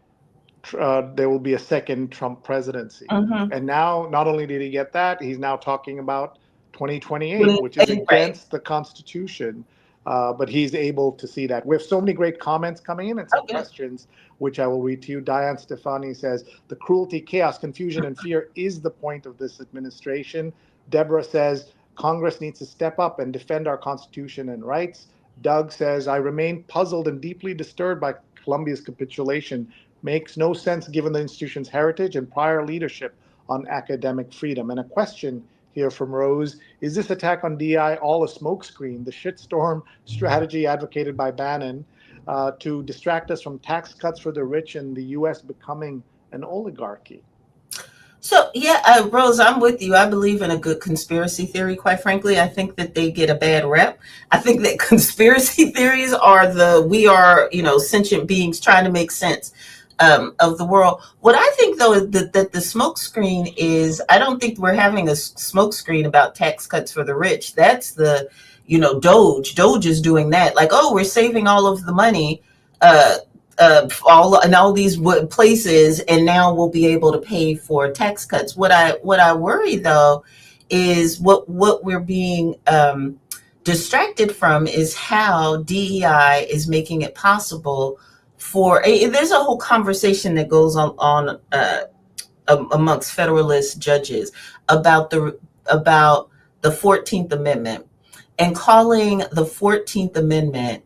there will be a second Trump presidency. And now, not only did he get that, he's now talking about 2028, which is Right. against the Constitution. But he's able to see that. We have so many great comments coming in and some questions, which I will read to you. Diane Stefani says, the cruelty, chaos, confusion, and fear is the point of this administration. Deborah says, Congress needs to step up and defend our Constitution and rights. Doug says, I remain puzzled and deeply disturbed by Colombia's capitulation. Makes no sense given the institution's heritage and prior leadership on academic freedom. And a question here from Rose, is this attack on DI all a smokescreen, the shitstorm strategy advocated by Bannon to distract us from tax cuts for the rich and the US becoming an oligarchy? So, yeah, Rose, I'm with you. I believe in a good conspiracy theory, quite frankly. I think that they get a bad rep. I think that conspiracy theories are we are, sentient beings trying to make sense of the world. What I think, though, is that the smokescreen is, I don't think we're having a smokescreen about tax cuts for the rich. That's the, Doge. Doge is doing that. Like, oh, we're saving all of the money all these places, and now we'll be able to pay for tax cuts. What I worry, though, is what we're being distracted from is how DEI is making it possible for there's a whole conversation that goes on amongst Federalist judges about the 14th Amendment, and calling the 14th Amendment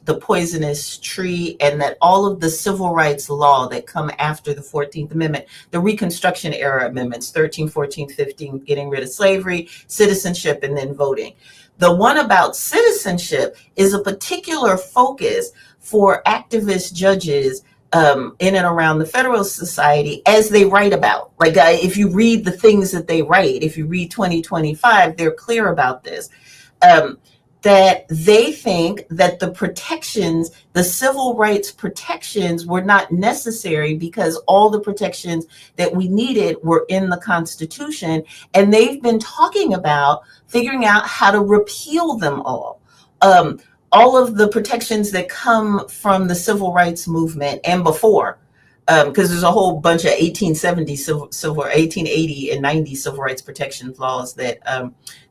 the poisonous tree, and that all of the civil rights law that come after the 14th Amendment, the Reconstruction era amendments, 13, 14, 15, getting rid of slavery, citizenship, and then voting. The one about citizenship is a particular focus for activist judges in and around the Federalist Society, as they write about. Like, if you read the things that they write, if you read 2025, they're clear about this. That they think that the civil rights protections were not necessary because all the protections that we needed were in the Constitution. And they've been talking about figuring out how to repeal them all. All of the protections that come from the civil rights movement and before, because there's a whole bunch of 1870 1880 and 90 civil rights protection laws that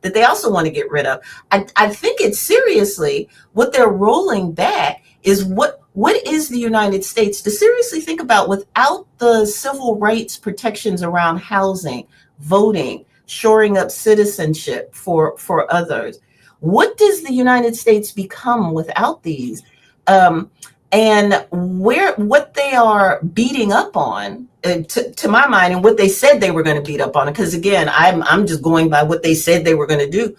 they also want to get rid of. I think it's seriously what they're rolling back is what is the United States, to seriously think about, without the civil rights protections around housing, voting, shoring up citizenship for others. What does the United States become without these? And what they are beating up on, to my mind, and what they said they were going to beat up on, because again, I'm just going by what they said they were going to do,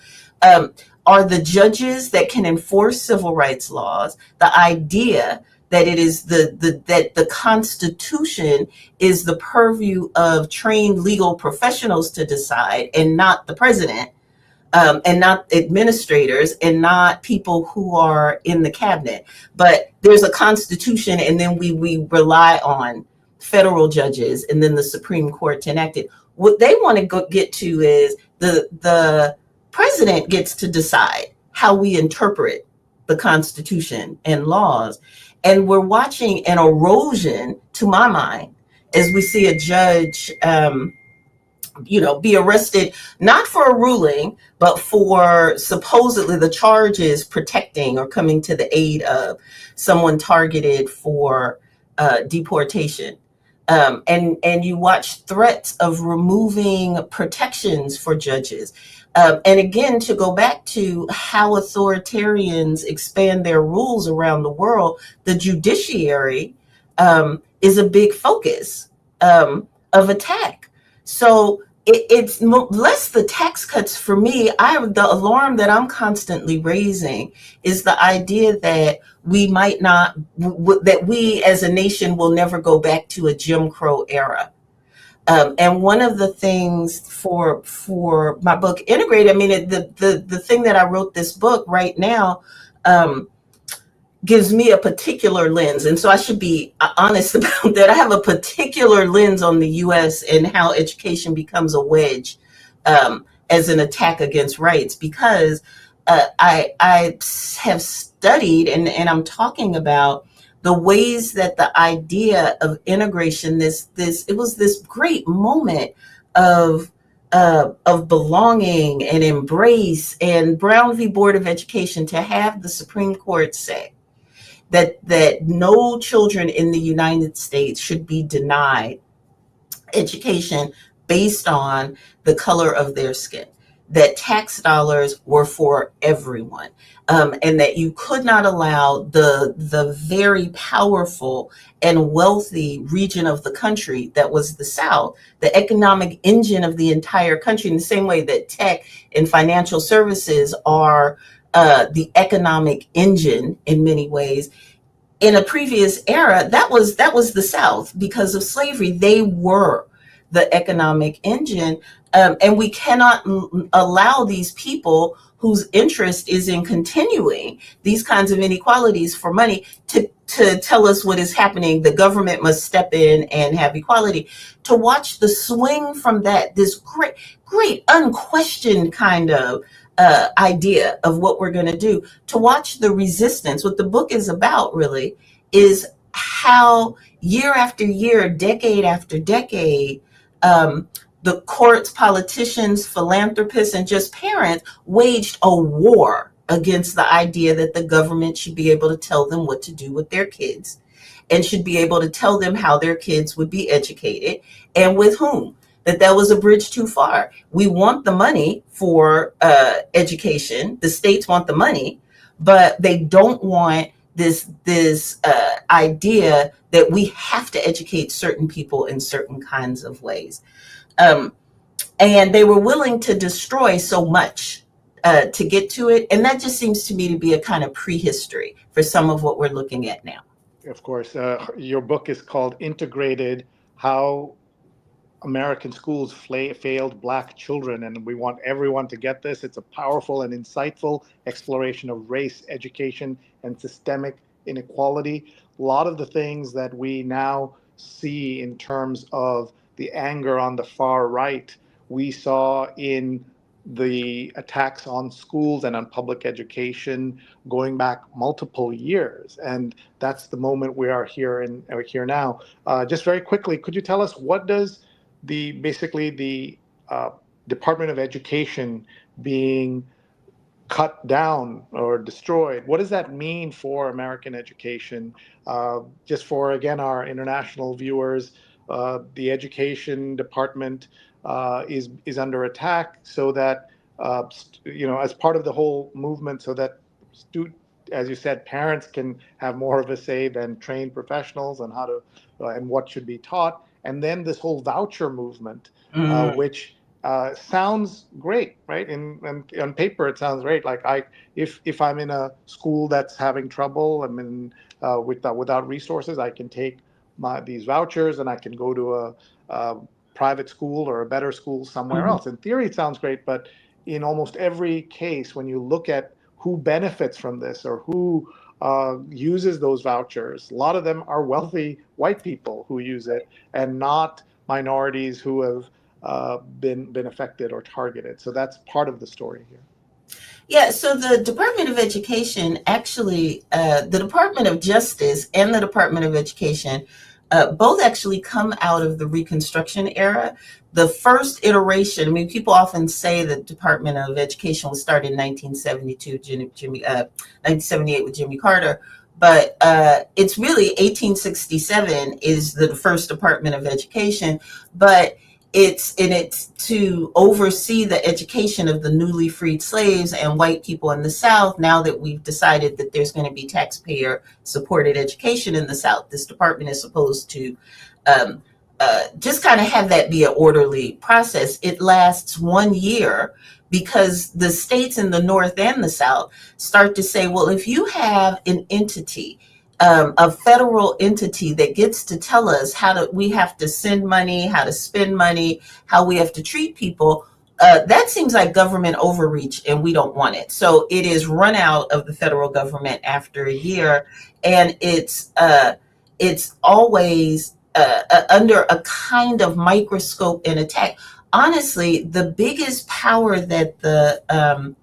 are the judges that can enforce civil rights laws. The idea that it is that the Constitution is the purview of trained legal professionals to decide, and not the president. And not administrators, and not people who are in the cabinet. But there's a Constitution, and then we rely on federal judges and then the Supreme Court to enact it. What they want to get to is the president gets to decide how we interpret the Constitution and laws. And we're watching an erosion, to my mind, as we see a judge be arrested, not for a ruling, but for supposedly the charges protecting or coming to the aid of someone targeted for deportation. And you watch threats of removing protections for judges. And again, to go back to how authoritarians expand their rules around the world, the judiciary is a big focus of attack. So it's less the tax cuts for me. The alarm that I'm constantly raising is the idea that we might not, that we as a nation will never go back to a Jim Crow era. And one of the things for my book Integrate, I mean, the thing that I wrote this book right now gives me a particular lens. And so I should be honest about that. I have a particular lens on the US and how education becomes a wedge as an attack against rights, because I have studied and I'm talking about the ways that the idea of integration, it was this great moment of belonging and embrace, and Brown v. Board of Education, to have the Supreme Court say that no children in the United States should be denied education based on the color of their skin, that tax dollars were for everyone, and that you could not allow the very powerful and wealthy region of the country that was the South, the economic engine of the entire country, in the same way that tech and financial services are the economic engine in many ways. In a previous era, that was the South. Because of slavery, they were the economic engine. And we cannot allow these people whose interest is in continuing these kinds of inequalities for money to tell us what is happening. The government must step in and have equality. To watch the swing from that, this great unquestioned kind of idea of what we're going to do, to watch the resistance. What the book is about really is how year after year, decade after decade, the courts, politicians, philanthropists, and just parents waged a war against the idea that the government should be able to tell them what to do with their kids, and should be able to tell them how their kids would be educated and with whom. That was a bridge too far. We want the money for education. The states want the money, but they don't want this idea that we have to educate certain people in certain kinds of ways. And they were willing to destroy so much to get to it. And that just seems to me to be a kind of prehistory for some of what we're looking at now. Of course, your book is called Integrated: How American Schools Failed Black Children, and we want everyone to get this. It's a powerful and insightful exploration of race, education, and systemic inequality. A lot of the things that we now see in terms of the anger on the far right, we saw in the attacks on schools and on public education going back multiple years, and that's the moment we are here now. Just very quickly, could you tell us, what does the Department of Education being cut down or destroyed, what does that mean for American education? Just for, again, our international viewers, the education department is under attack, so that as part of the whole movement, so that as you said, parents can have more of a say than trained professionals on how to and what should be taught. And then this whole voucher movement, which sounds great, right? And on paper, it sounds great. Like if I'm in a school that's having trouble, I'm in without resources, I can take these vouchers and I can go to a private school or a better school somewhere else. In theory, it sounds great, but in almost every case, when you look at who benefits from this or who uses those vouchers, a lot of them are wealthy white people who use it, and not minorities who have been affected or targeted. So that's part of the story here. Yeah, so the Department of Education, actually, the Department of Justice and the Department of Education both actually come out of the Reconstruction era. The first iteration, I mean, people often say the Department of Education was started in 1972, 1978 with Jimmy Carter, but it's really 1867 is the first Department of Education. But it's to oversee the education of the newly freed slaves and white people in the South. Now that we've decided that there's going to be taxpayer supported education in the South, this department is supposed to um, just kind of have that be an orderly process. It lasts 1 year because the states in the North and the South start to say, well, if you have an entity, a federal entity that gets to tell us we have to send money, how to spend money, how we have to treat people, that seems like government overreach, and we don't want it. So it is run out of the federal government after a year, and it's always under a kind of microscope and attack. Honestly, the biggest power that the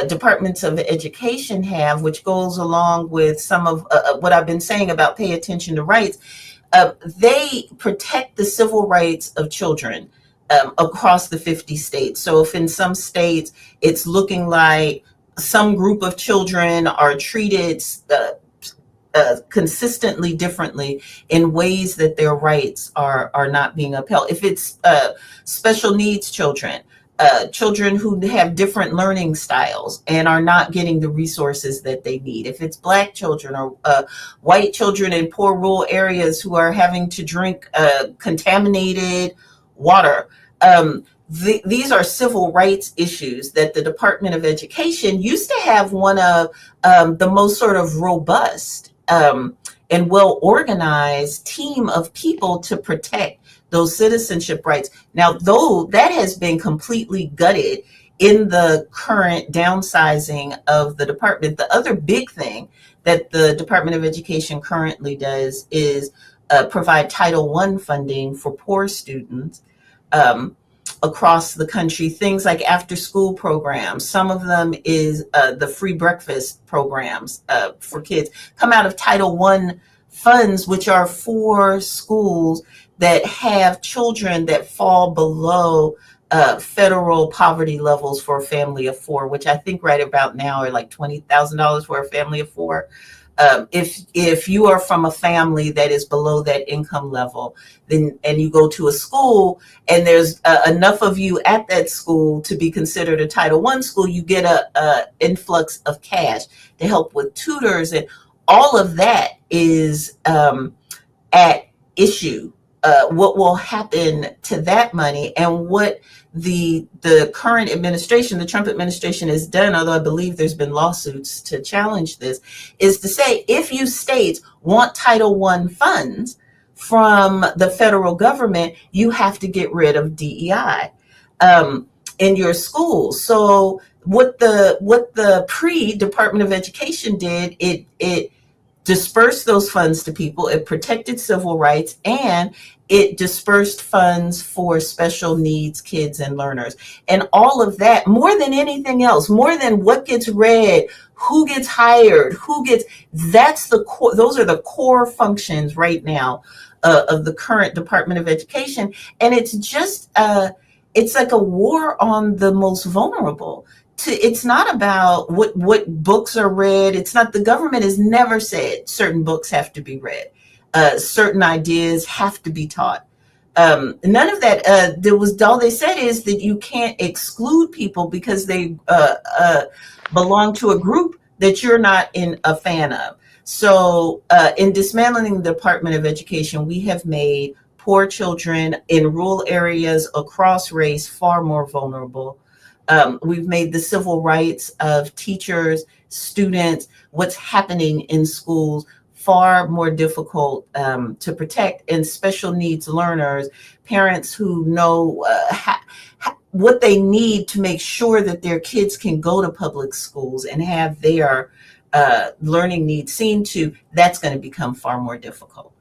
departments of education have, which goes along with some of what I've been saying about pay attention to rights, they protect the civil rights of children across the 50 states. So if in some states it's looking like some group of children are treated consistently differently in ways that their rights are not being upheld. If it's special needs children, children who have different learning styles and are not getting the resources that they need. If it's Black children or white children in poor rural areas who are having to drink contaminated water. These are civil rights issues that the Department of Education used to have one of the most sort of robust and well-organized team of people to protect those citizenship rights. Now, though that has been completely gutted in the current downsizing of the department, the other big thing that the Department of Education currently does is provide Title I funding for poor students across the country, things like after school programs. Some of them is the free breakfast programs for kids come out of Title I funds, which are for schools that have children that fall below federal poverty levels for a family of four, which I think right about now are like $20,000 for a family of four. If you are from a family that is below that income level, then and you go to a school and there's enough of you at that school to be considered a Title I school, you get a influx of cash to help with tutors, and all of that is at issue. What will happen to that money, and what the current administration, the Trump administration, has done, although I believe there's been lawsuits to challenge this, is to say if you states want Title I funds from the federal government, you have to get rid of DEI in your schools. So what the pre-Department of Education did, it dispersed those funds to people, it protected civil rights, and it dispersed funds for special needs kids and learners. And all of that, more than anything else, more than what gets read, who gets hired, that's the core, those are the core functions right now of the current Department of Education. And it's just, it's like a war on the most vulnerable. It's not about what books are read. It's not, the government has never said certain books have to be read. Certain ideas have to be taught. None of that. All they said is that you can't exclude people because they belong to a group that you're not a fan of. So in dismantling the Department of Education, we have made poor children in rural areas across race far more vulnerable. We've made the civil rights of teachers, students, what's happening in schools far more difficult to protect, and special needs learners, parents who know what they need to make sure that their kids can go to public schools and have their learning needs seen to, that's going to become far more difficult.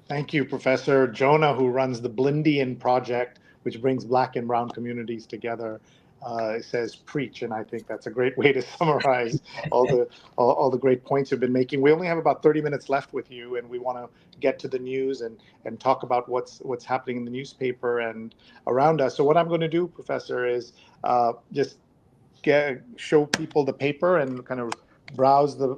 Thank you, Professor. Jonah, who runs the Blindian Project, which brings Black and Brown communities together, says preach, and I think that's a great way to summarize all the great points you've been making. We only have about 30 minutes left with you, and we want to get to the news and talk about what's happening in the newspaper and around us. So what I'm going to do, Professor, is just show people the paper and kind of browse the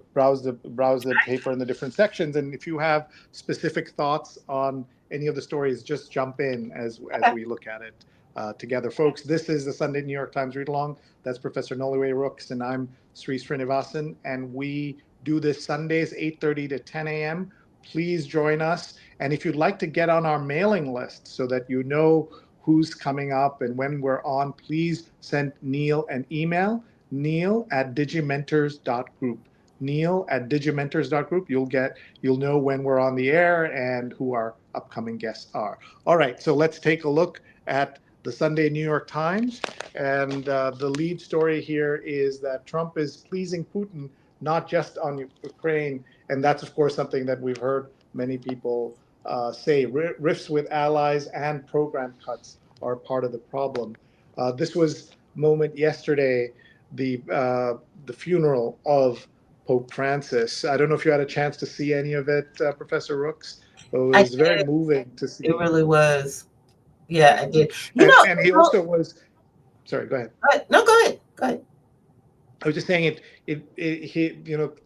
paper in the different sections. And if you have specific thoughts on any of the stories, just jump in as Okay. we look at it together. Folks, this is the Sunday New York Times Read Along. That's Professor Noliwe Rooks, and I'm Sri Srinivasan, and we do this Sundays, 8:30 to 10 a.m. Please join us. And if you'd like to get on our mailing list so that you know who's coming up and when we're on, please send Neil an email, neil@digimentors.group. neil@digimentors.group. You'll know when we're on the air and who our upcoming guests are. All right, so let's take a look at the Sunday New York Times. And the lead story here is that Trump is pleasing Putin, not just on Ukraine. And that's, of course, something that we've heard many people say. Rifts with allies and program cuts are part of the problem. This was moment yesterday, the funeral of Pope Francis. I don't know if you had a chance to see any of it, Professor Rooks. But it I was very did. moving to see. It really was. Yeah, I did. And he also was. Sorry, go ahead. No, go ahead. Go ahead. I was just saying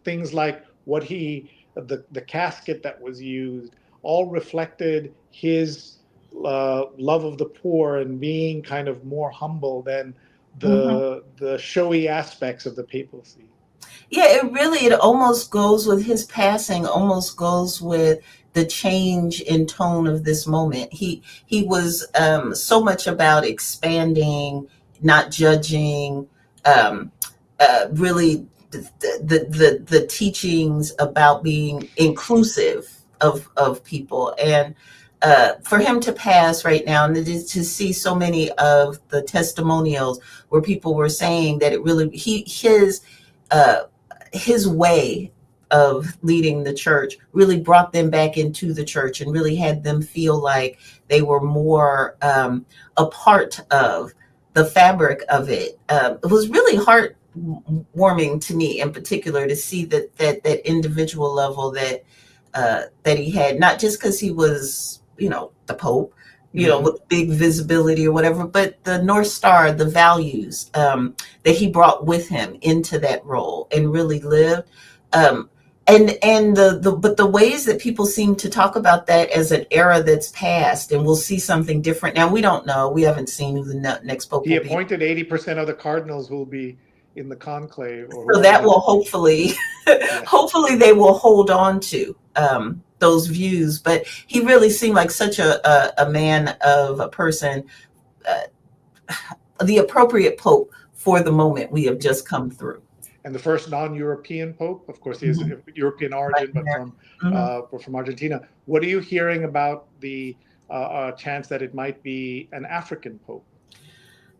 things like the casket that was used all reflected his love of the poor and being kind of more humble than the showy aspects of the papacy. Yeah, it almost goes with his passing, almost goes with the change in tone of this moment. He was so much about expanding, not judging, really the teachings about being inclusive of people. And for him to pass right now, and to see so many of the testimonials where people were saying that it really his way of leading the church really brought them back into the church and really had them feel like they were more a part of the fabric of it. It was really heartwarming to me, in particular, to see that individual level that he had, not just because he was, the Pope, with big visibility or whatever, but the North Star, the values that he brought with him into that role and really lived. And the ways that people seem to talk about that as an era that's passed, and we'll see something different. Now, we don't know. We haven't seen who the next Pope will be. He appointed 80% of the cardinals will be in the conclave. So that will hopefully, hopefully they will hold on to those views. But he really seemed like such a man of a person, the appropriate Pope for the moment we have just come through. And the first non-European Pope, of course, he is of European origin, but from Argentina. What are you hearing about the chance that it might be an African Pope?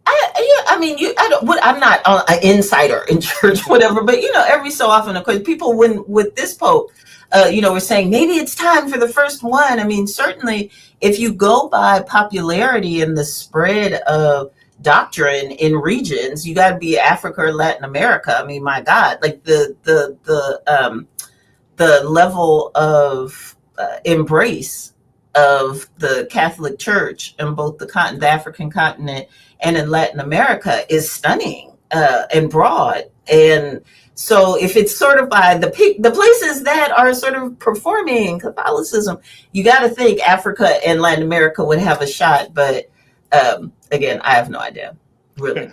I'm not an insider in church, whatever, but every so often, of course, people with this Pope, we're saying maybe it's time for the first one. I mean, certainly, if you go by popularity and the spread of doctrine in regions, you got to be Africa or Latin America. I mean, my God, like the level of embrace of the Catholic Church in both the African continent and in Latin America is stunning and broad. And so if it's sort of by the places that are sort of performing Catholicism, you got to think Africa and Latin America would have a shot. But again, I have no idea, really.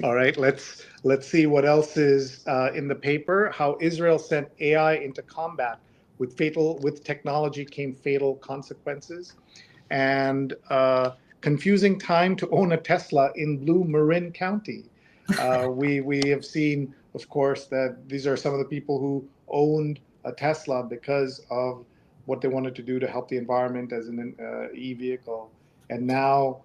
All right, let's see what else is in the paper. How Israel sent AI into combat. With technology came fatal consequences. And confusing time to own a Tesla in blue Marin County. We have seen, of course, that these are some of the people who owned a Tesla because of what they wanted to do to help the environment as an e-vehicle. And now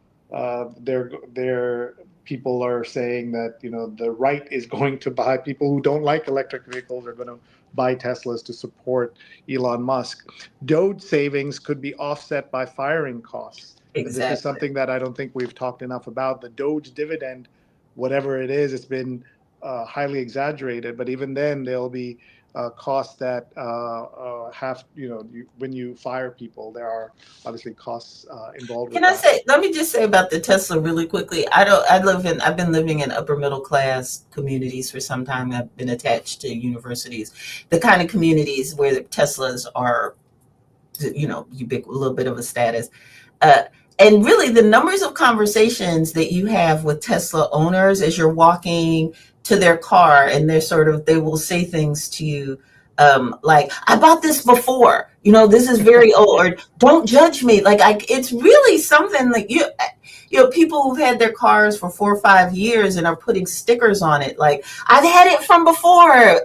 their people are saying that the right is going to buy, people who don't like electric vehicles are going to buy Teslas to support Elon Musk. Doge savings could be offset by firing costs. Exactly. This is something that I don't think we've talked enough about. The Doge dividend, whatever it is, it's been highly exaggerated, but even then there'll be costs that when you fire people, there are obviously costs involved. Let me just say about the Tesla really quickly. I've been living in upper middle class communities for some time. I've been attached to universities, the kind of communities where the Teslas are a little bit of a status. And really, the numbers of conversations that you have with Tesla owners as you're walking to their car, and they will say things to you like, "I bought this before, this is very old," or "Don't judge me." It's really something that people who've had their cars for 4 or 5 years and are putting stickers on it, like, "I've had it from before.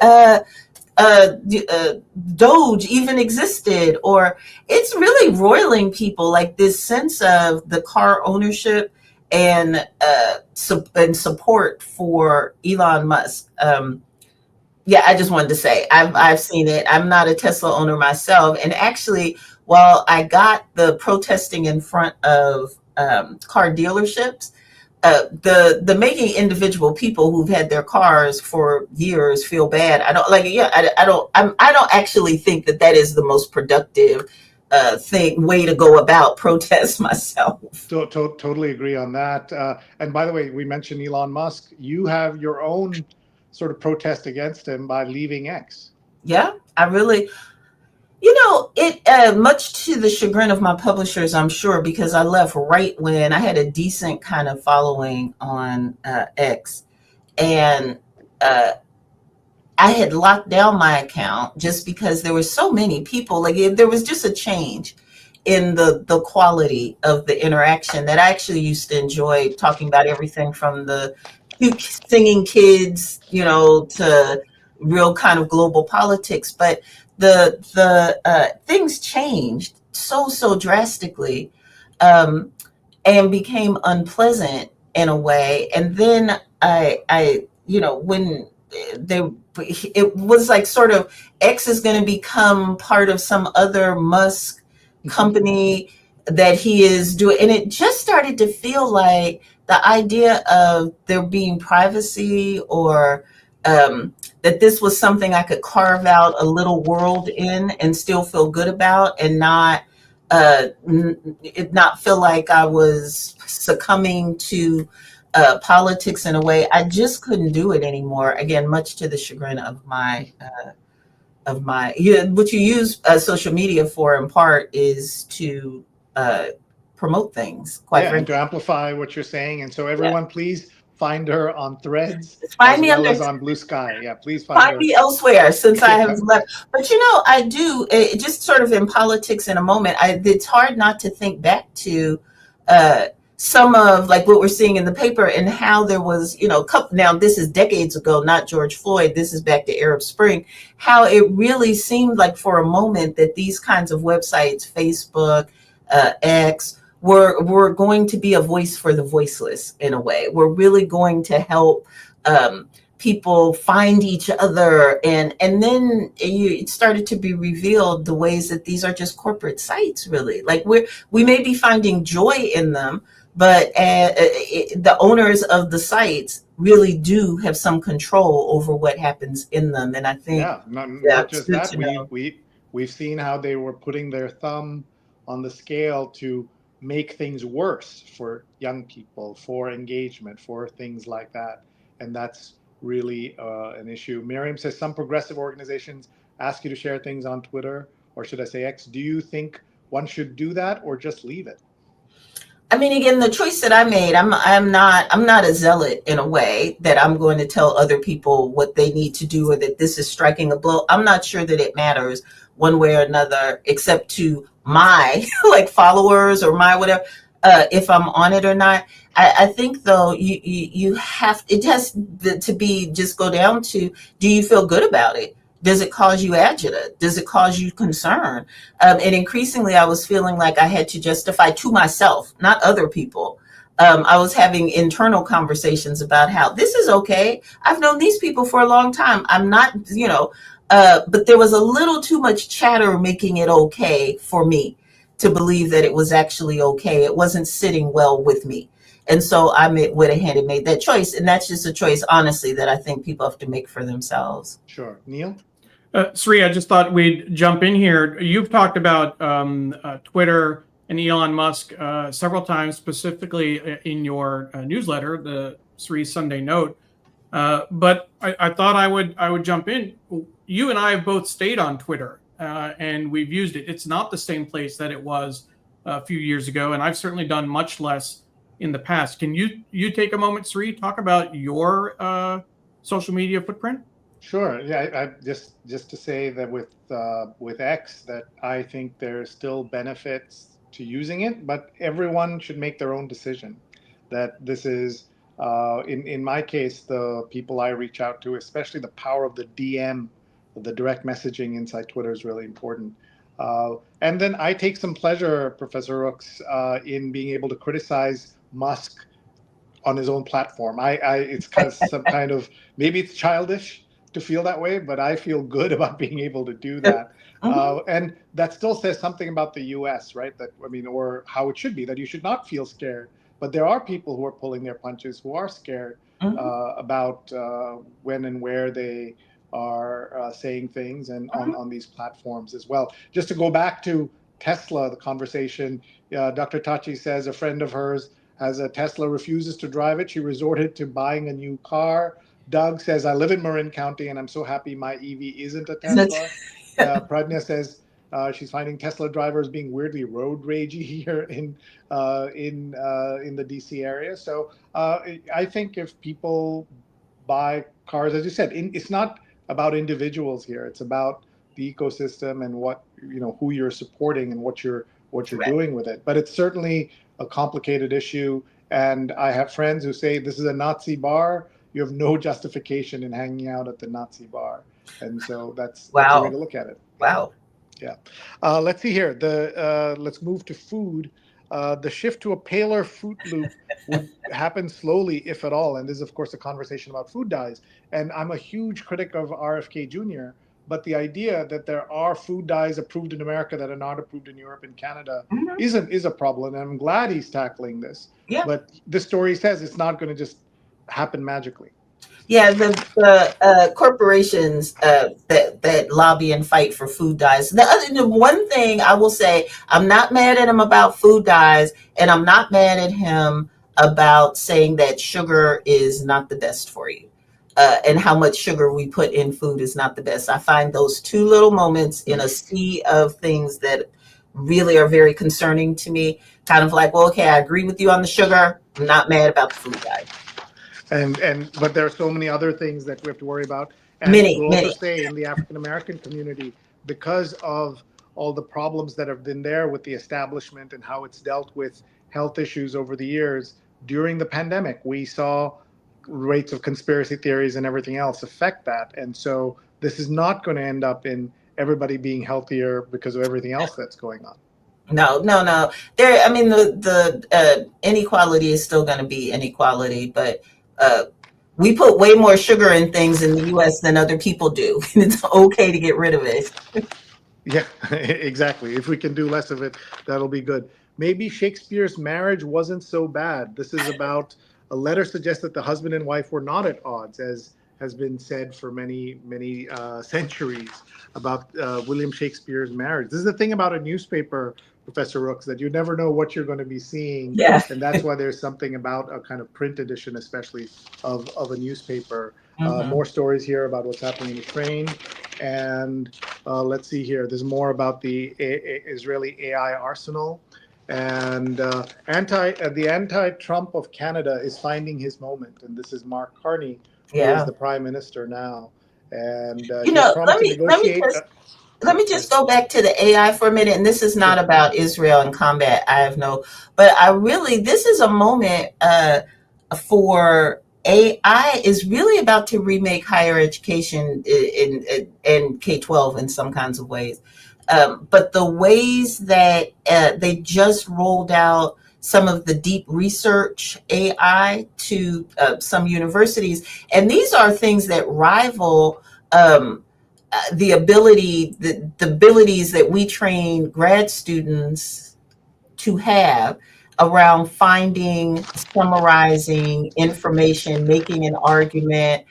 Doge even existed," or it's really roiling people, like this sense of the car ownership and support for Elon Musk. I just wanted to say I've seen it. I'm not a Tesla owner myself, and actually, while I got the protesting in front of car dealerships, the making individual people who've had their cars for years feel bad. I don't actually think that is the most productive way to go about protest myself. Totally agree on that. And by the way, we mentioned Elon Musk. You have your own sort of protest against him by leaving X. Yeah, I really. Much to the chagrin of my publishers, I'm sure, because I left right when I had a decent kind of following on X, and I had locked down my account just because there were so many people. Like, there was just a change in the quality of the interaction that I actually used to enjoy, talking about everything from the cute singing kids, to real kind of global politics. But the things changed so drastically, and became unpleasant in a way. And then when it was like, sort of, X is going to become part of some other Musk company that he is doing, and it just started to feel like the idea of there being privacy, or that this was something I could carve out a little world in and still feel good about, and not feel like I was succumbing to politics in a way. I just couldn't do it anymore. Again, much to the chagrin of my what you use social media for, in part, is to promote things, quite frankly, and to amplify what you're saying. And so everyone, please find her on Threads, find me as on Blue Sky. Yeah, please find her. me elsewhere, since I have left. But I do, just sort of in politics in a moment, it's hard not to think back to some of, like, what we're seeing in the paper, and how there was, now this is decades ago, not George Floyd, this is back to Arab Spring, how it really seemed like for a moment that these kinds of websites, Facebook, X, were going to be a voice for the voiceless in a way. We're really going to help people find each other. And then it started to be revealed the ways that these are just corporate sites, really. Like, we may be finding joy in them, but the owners of the sites really do have some control over what happens in them. And I think not just that, we've seen how they were putting their thumb on the scale to make things worse for young people, for engagement, for things like that. And that's really an issue. Miriam says some progressive organizations ask you to share things on Twitter, or should I say X. Do you think one should do that, or just leave it? I mean, again, the choice that I made, I'm not a zealot in a way that I'm going to tell other people what they need to do, or that this is striking a blow. I'm not sure that it matters one way or another, except to my followers or my whatever, if I'm on it or not. I think, though, it has to be, just go down to, do you feel good about it? Does it cause you agita? Does it cause you concern? And increasingly, I was feeling like I had to justify to myself, not other people. I was having internal conversations about how this is okay. I've known these people for a long time. I'm not, but there was a little too much chatter making it okay for me to believe that it was actually okay. It wasn't sitting well with me. And so I went ahead and made that choice. And that's just a choice, honestly, that I think people have to make for themselves. Sure. Neil? Sri, I just thought we'd jump in here. You've talked about Twitter and Elon Musk several times, specifically in your newsletter, the Sri Sunday Note. But I thought I would jump in. You and I have both stayed on Twitter and we've used it. It's not the same place that it was a few years ago, and I've certainly done much less in the past. Can you take a moment, Sri, talk about your social media footprint? Sure. Yeah, I just to say that with X, that I think there's still benefits to using it, but everyone should make their own decision. That this is in my case, the people I reach out to, especially the power of the DM, the direct messaging inside Twitter is really important. And then I take some pleasure, Professor Rooks, in being able to criticize Musk on his own platform. It's kind of some kind of, maybe it's childish to feel that way, but I feel good about being able to do that. And that still says something about the US, right? That, I mean, or how it should be, that you should not feel scared. But there are people who are pulling their punches, who are scared about when and where they are saying things, and on these platforms as well. Just to go back to Tesla, the conversation, Dr. Tachi says a friend of hers has a Tesla, refuses to drive it. She resorted to buying a new car. Doug says, I live in Marin County and I'm so happy my EV isn't a Tesla. Pradnya says she's finding Tesla drivers being weirdly road ragey here in the DC area. So I think if people buy cars, as you said, it's not about individuals here. It's about the ecosystem and what, who you're supporting and what you're doing with it. But it's certainly a complicated issue. And I have friends who say this is a Nazi bar. You have no justification in hanging out at the Nazi bar. And so that's a way to look at it. Wow. Yeah. Let's see here. Let's move to food. The shift to a paler Fruit Loop would happen slowly, if at all. And this is, of course, a conversation about food dyes. And I'm a huge critic of RFK Jr., but the idea that there are food dyes approved in America that are not approved in Europe and Canada is a problem. And I'm glad he's tackling this. Yeah. But this story says it's not going to just happen magically. Yeah, the corporations that lobby and fight for food dyes. The one thing I will say, I'm not mad at him about food dyes, and I'm not mad at him about saying that sugar is not the best for you, and how much sugar we put in food is not the best. I find those two little moments in a sea of things that really are very concerning to me. Kind of like, well, okay, I agree with you on the sugar. I'm not mad about the food dyes. But there are so many other things that we have to worry about. And we'll also say in the African American community, because of all the problems that have been there with the establishment and how it's dealt with health issues over the years, during the pandemic, we saw rates of conspiracy theories and everything else affect that. And so this is not going to end up in everybody being healthier because of everything else that's going on. No. There, I mean, the inequality is still going to be inequality, but we put way more sugar in things in the U.S. than other people do, and it's okay to get rid of it. Yeah, exactly. If we can do less of it, that'll be good. Maybe Shakespeare's marriage wasn't so bad. This is about a letter suggests that the husband and wife were not at odds, as has been said for many centuries about William Shakespeare's marriage. This is the thing about a newspaper, Professor Rooks, that you never know what you're going to be seeing. Yeah. And that's why there's something about a kind of print edition, especially of a newspaper. More stories here about what's happening in Ukraine. And let's see here. There's more about the Israeli AI arsenal. And the anti-Trump of Canada is finding his moment. And this is Mark Carney, who is the prime minister now. And let me just go back to the AI for a minute. And this is not about Israel and combat. This is a moment for AI is really about to remake higher education in K-12 in some kinds of ways. But the ways that they just rolled out some of the deep research AI to some universities, and these are things that rival the abilities that we train grad students to have around finding, summarizing information, making an argument,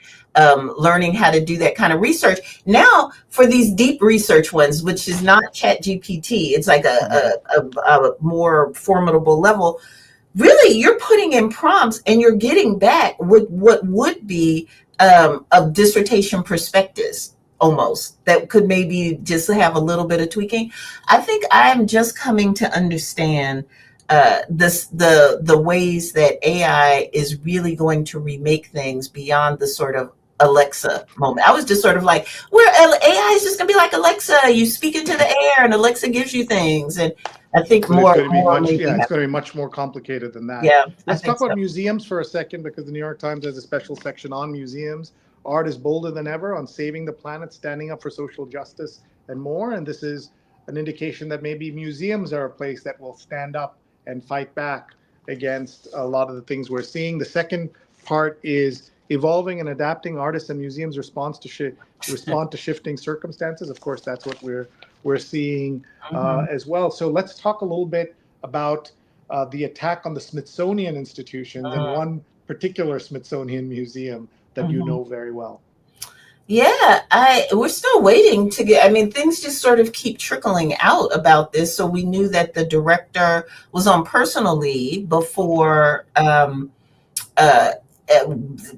learning how to do that kind of research. Now, for these deep research ones, which is not ChatGPT, it's like a more formidable level. Really, you're putting in prompts and you're getting back what would be a dissertation prospectus almost, that could maybe just have a little bit of tweaking. I think I'm just coming to understand the ways that AI is really going to remake things beyond the sort of Alexa moment. I was just sort of like, where AI is just gonna be like Alexa, you speak into the air and Alexa gives you things. And I think But it's going to be more much, maybe yeah, it's happen. going to be much more complicated than that. Yeah, I Let's think talk so. about museums for a second, because the New York Times has a special section on museums. Art is bolder than ever on saving the planet, standing up for social justice, and more. And this is an indication that maybe museums are a place that will stand up and fight back against a lot of the things we're seeing. The second part is evolving and adapting artists and museums respond to shifting circumstances. Of course, that's what we're seeing as well. So let's talk a little bit about the attack on the Smithsonian institutions and one particular Smithsonian museum that you know very well. Yeah, we're still waiting to get, I mean, things just sort of keep trickling out about this. So we knew that the director was on personal leave before uh, uh,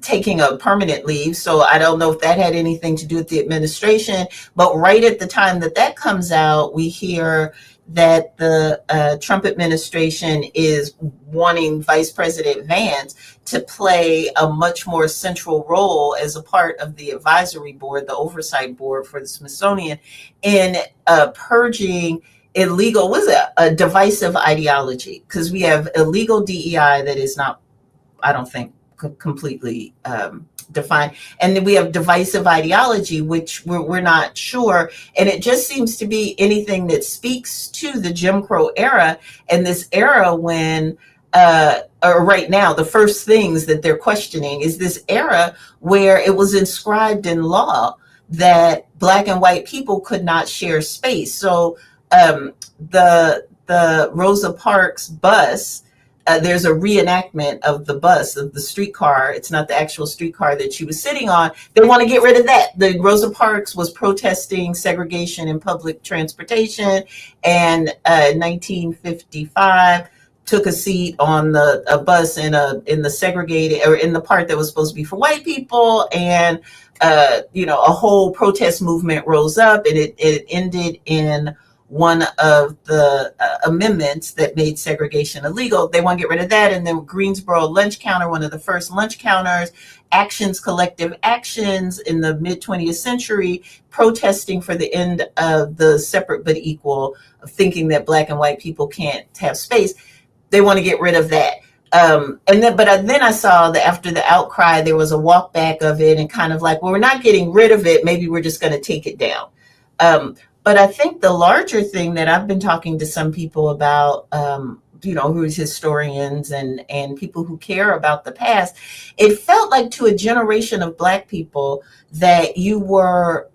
taking a permanent leave. So I don't know if that had anything to do with the administration. But right at the time that that comes out, we hear that the Trump administration is wanting Vice President Vance to play a much more central role as a part of the advisory board, the oversight board for the Smithsonian, in purging illegal, was it a divisive ideology? Because we have illegal DEI that is not, I don't think, completely defined. And then we have divisive ideology, which we're not sure. And it just seems to be anything that speaks to the Jim Crow era, and this era when, or right now, the first things that they're questioning is this era where it was inscribed in law that Black and white people could not share space. So the Rosa Parks bus, there's a reenactment of the bus, of the streetcar. It's not the actual streetcar that she was sitting on. They want to get rid of that. The Rosa Parks was protesting segregation in public transportation, and in 1955 took a seat on a bus in the segregated, or in the part that was supposed to be for white people, and a whole protest movement rose up, and it ended in one of the amendments that made segregation illegal. They want to get rid of that. And then Greensboro lunch counter, one of the first lunch counters, collective actions in the mid 20th century, protesting for the end of the separate but equal, thinking that Black and white people can't have space. They want to get rid of that. Then I saw that after the outcry, there was a walk back of it, and kind of like, well, we're not getting rid of it. Maybe we're just going to take it down. But I think the larger thing that I've been talking to some people about, who's historians and people who care about the past, it felt like to a generation of Black people that you were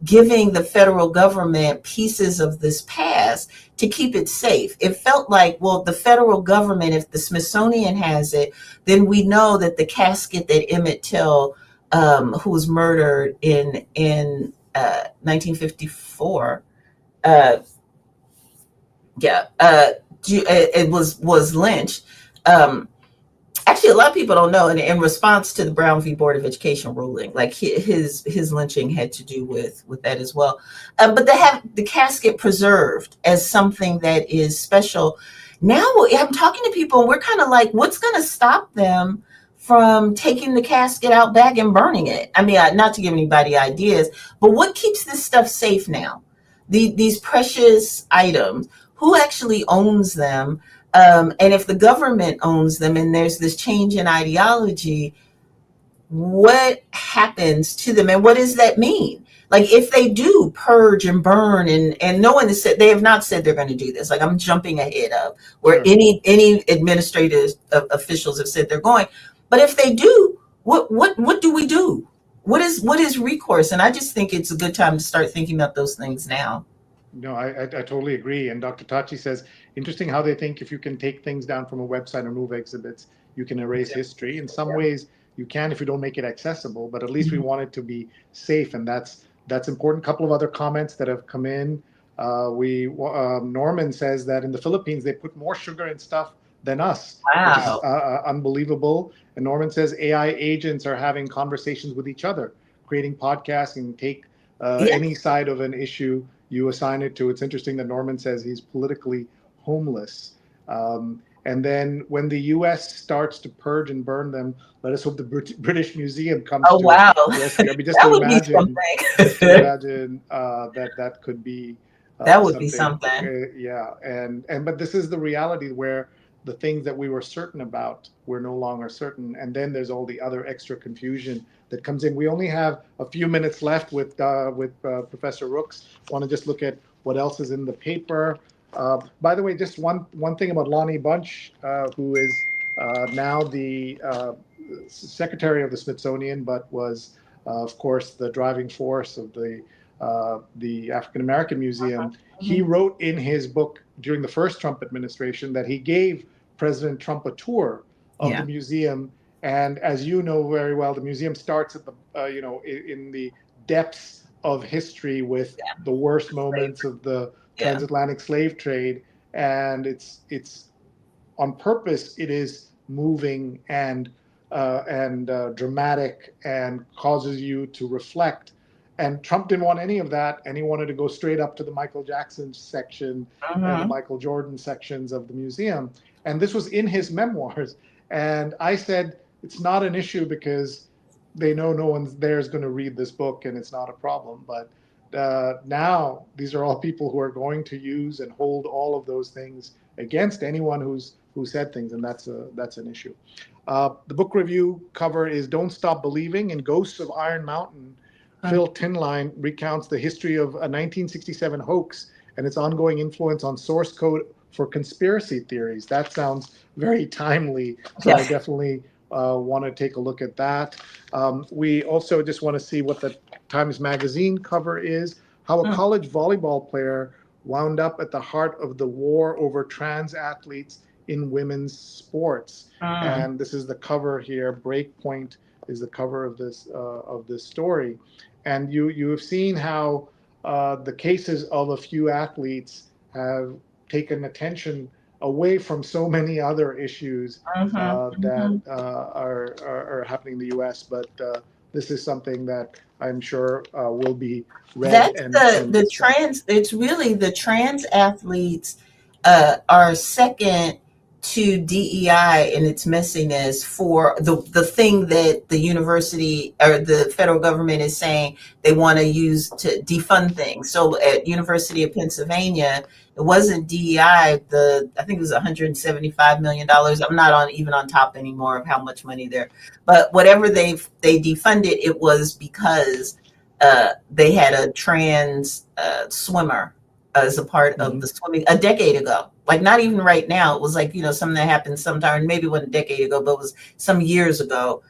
giving the federal government pieces of this past to keep it safe. It felt like, well, the federal government, if the Smithsonian has it, then we know that the casket that Emmett Till, who was murdered in 1954, it was lynched. Actually, a lot of people don't know, and in response to the Brown v. Board of Education ruling, like his lynching had to do with that as well. But they have the casket preserved as something that is special. Now I'm talking to people, and we're kind of like, what's going to stop them from taking the casket out back and burning it? I mean, not to give anybody ideas, but what keeps this stuff safe now? These precious items, who actually owns them? And if the government owns them and there's this change in ideology, what happens to them, and what does that mean? Like, if they do purge and burn, and no one has said, they have not said they're going to do this. Like, I'm jumping ahead of where any administrative officials have said they're going. But if they do, what do we do? What is recourse? And I just think it's a good time to start thinking about those things now. No, I totally agree. And Dr. Tachi says, interesting how they think if you can take things down from a website or move exhibits, you can erase history. In some ways, you can if you don't make it accessible, but at least we want it to be safe, and that's important. A couple of other comments that have come in. Norman says that in the Philippines, they put more sugar in stuff than us, Wow. which is unbelievable. And Norman says AI agents are having conversations with each other, creating podcasts, and take Any side of an issue, you assign it to. It's interesting that Norman says he's politically homeless. And then when the U.S. starts to purge and burn them, let us hope the British Museum comes Oh, to wow. rescue. I mean, That would be something. that could be That would be something. yeah, and but this is the reality where the things that we were certain about we're no longer certain, and then there's all the other extra confusion that comes in. We only have a few minutes left with Professor Rooks. Want to just look at what else is in the paper. By the way, just one thing about Lonnie Bunch, who is now the secretary of the Smithsonian, but was, of course, the driving force of the African American Museum. He wrote in his book during the first Trump administration that he gave President Trump a tour of the museum. And as you know very well, the museum starts at the in the depths of history with the worst moments of the transatlantic slave trade, and it's on purpose. It is moving and dramatic and causes you to reflect. And Trump didn't want any of that, and he wanted to go straight up to the Michael Jackson section and the Michael Jordan sections of the museum. And this was in his memoirs. And I said, it's not an issue because they know no one's there is going to read this book, and it's not a problem. But now these are all people who are going to use and hold all of those things against anyone who said things, and that's an issue. The book review cover is "Don't Stop Believing" and "Ghosts of Iron Mountain." Phil Tinline recounts the history of a 1967 hoax and its ongoing influence on source code for conspiracy theories. That sounds very timely, so I definitely want to take a look at that. We also just want to see what the Times Magazine cover is, how a college volleyball player wound up at the heart of the war over trans athletes in women's sports. And this is the cover here. Breakpoint is the cover of this story. And you have seen how the cases of a few athletes have taken attention away from so many other issues that are happening in the U.S. But this is something that I'm sure will be read. It's really the trans athletes are second to DEI in its messiness for the thing that the university or the federal government is saying they want to use to defund things. So at University of Pennsylvania, it wasn't DEI. I think it was $175 million. I'm not even on top anymore of how much money there, but whatever they defunded, it was because they had a trans swimmer as a part of the swimming a decade ago. Like not even right now. It was like, something that happened sometime, maybe it wasn't a decade ago, but it was some years ago.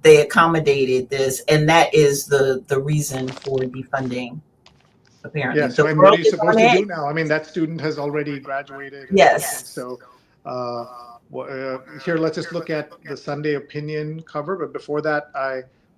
They accommodated this, and that is the reason for defunding, apparently. Yeah, so and what are you supposed to do now? I mean, that student has already graduated. Yes. So here, let's just look at the Sunday Opinion cover. But before that,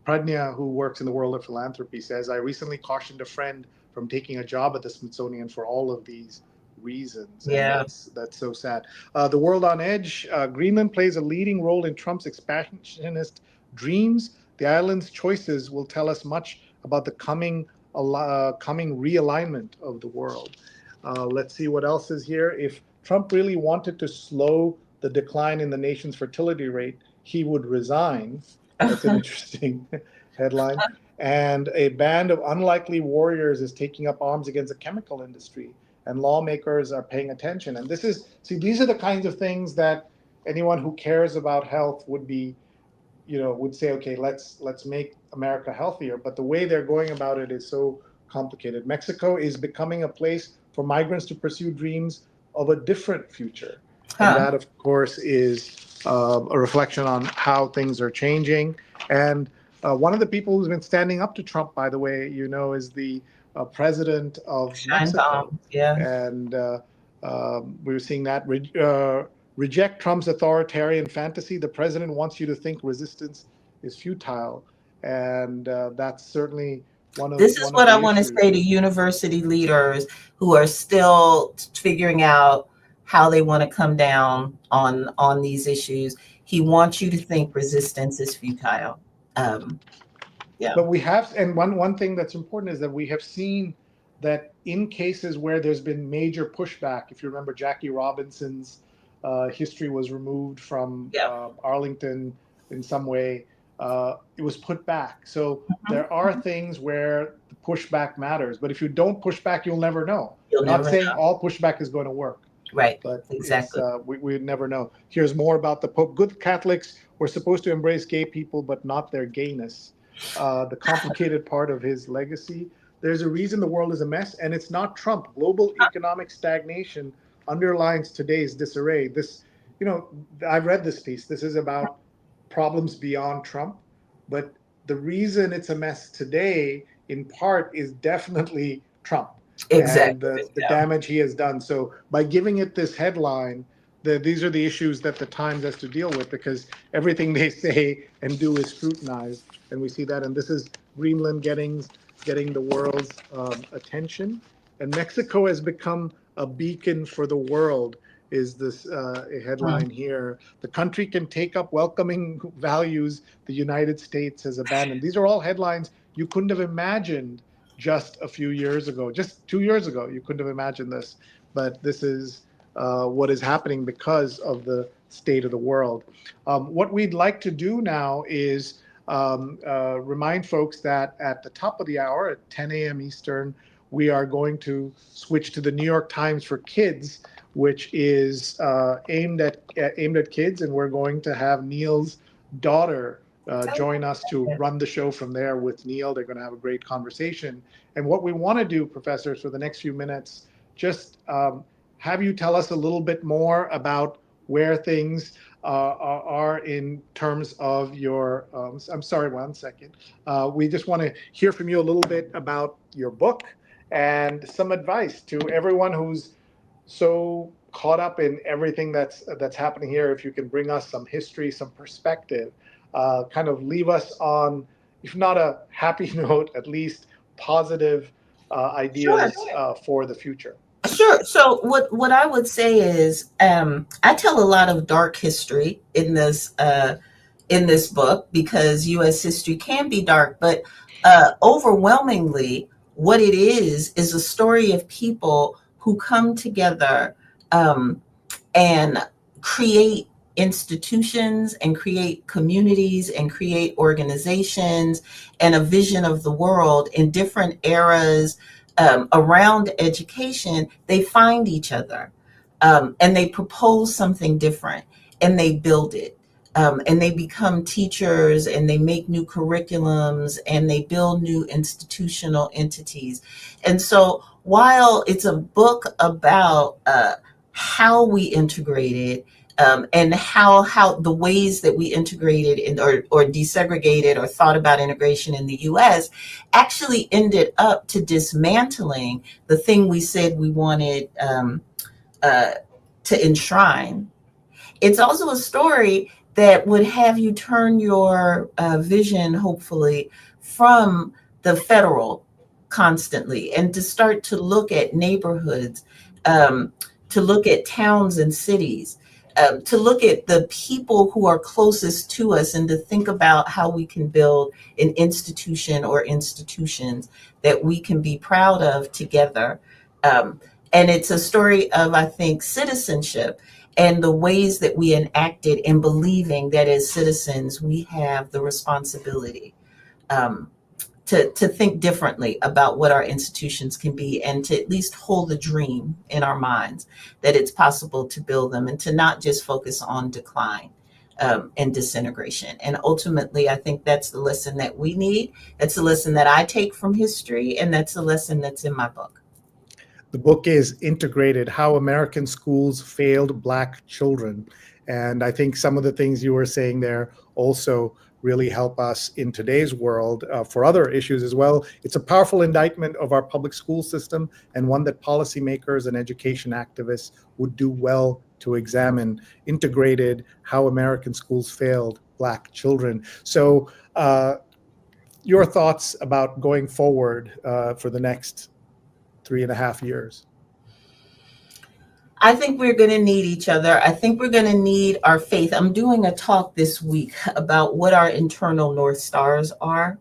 Pradnya, who works in the world of philanthropy, says, I recently cautioned a friend from taking a job at the Smithsonian for all of these reasons. Yeah. And that's so sad. The World on Edge, Greenland plays a leading role in Trump's expansionist dreams. The island's choices will tell us much about the coming realignment of the world. Let's see what else is here. If Trump really wanted to slow the decline in the nation's fertility rate, he would resign. That's an interesting headline. And a band of unlikely warriors is taking up arms against the chemical industry, and lawmakers are paying attention. And these are the kinds of things that anyone who cares about health would be, would say, okay, let's make America healthier. But the way they're going about it is so complicated. Mexico is becoming a place for migrants to pursue dreams of a different future. And that, of course, is a reflection on how things are changing. And one of the people who's been standing up to Trump, by the way, is the president of Mexico. And we were seeing that. Reject Trump's authoritarian fantasy. The president wants you to think resistance is futile. And that's certainly one of the issues. This is what I want to say to university leaders who are still figuring out how they want to come down on these issues. He wants you to think resistance is futile. Yeah. But we have, and one thing that's important is that we have seen that in cases where there's been major pushback, if you remember Jackie Robinson's history was removed from Yeah. Arlington in some way, it was put back. So Mhm. there are things where the pushback matters, but if you don't push back, you'll never know. You'll Not never saying know. all pushback is going to work, Right. but Exactly. we never know. Here's more about the Pope. Good Catholics were supposed to embrace gay people, but not their gayness. The complicated part of his legacy. There's a reason the world is a mess, and it's not Trump. Global economic stagnation underlines today's disarray. This, I've read this piece. This is about problems beyond Trump, but the reason it's a mess today, in part, is definitely Trump and Exactly. the Yeah. damage he has done. So by giving it this headline, these are the issues that the Times has to deal with, because everything they say and do is scrutinized, and we see that. And this is Greenland getting the world's attention, and Mexico has become a beacon for the world. Is this a headline here? The country can take up welcoming values the United States has abandoned. These are all headlines you couldn't have imagined just a few years ago, just 2 years ago. You couldn't have imagined this, but this is what is happening because of the state of the world. What we'd like to do now is remind folks that at the top of the hour at 10 a.m. Eastern, we are going to switch to the New York Times for Kids, which is aimed at kids, and we're going to have Neil's daughter join us to run the show from there with Neil. They're going to have a great conversation. And what we want to do, professors, for the next few minutes, just have you tell us a little bit more about where things are in terms of your, I'm sorry, one second. We just want to hear from you a little bit about your book and some advice to everyone who's so caught up in everything that's happening here. If you can bring us some history, some perspective, kind of leave us on, if not a happy note, at least positive ideas for the future. Sure. So what I would say is, I tell a lot of dark history in this book, because U.S. history can be dark, but overwhelmingly, what it is a story of people who come together and create institutions and create communities and create organizations and a vision of the world in different eras. Around education, they find each other, and they propose something different, and they build it. And they become teachers, and they make new curriculums, and they build new institutional entities. And so while it's a book about how we integrated, and how the ways that we integrated or desegregated or thought about integration in the US actually ended up to dismantling the thing we said we wanted to enshrine. It's also a story that would have you turn your vision, hopefully, from the federal constantly, and to start to look at neighborhoods, to look at towns and cities, to look at the people who are closest to us, and to think about how we can build an institution or institutions that we can be proud of together. And it's a story of, I think, citizenship and the ways that we enacted in believing that as citizens, we have the responsibility to think differently about what our institutions can be, and to at least hold the dream in our minds that it's possible to build them, and to not just focus on decline and disintegration. And ultimately, I think that's the lesson that we need. That's the lesson that I take from history, and that's the lesson that's in my book. The book is Integrated: How American Schools Failed Black Children. And I think some of the things you were saying there also really help us in today's world for other issues as well. It's a powerful indictment of our public school system, and one that policymakers and education activists would do well to examine. Integrated: How American Schools Failed Black Children. So your thoughts about going forward for the next 3.5 years? I think we're going to need each other. I think we're going to need our faith. I'm doing a talk this week about what our internal North Stars are.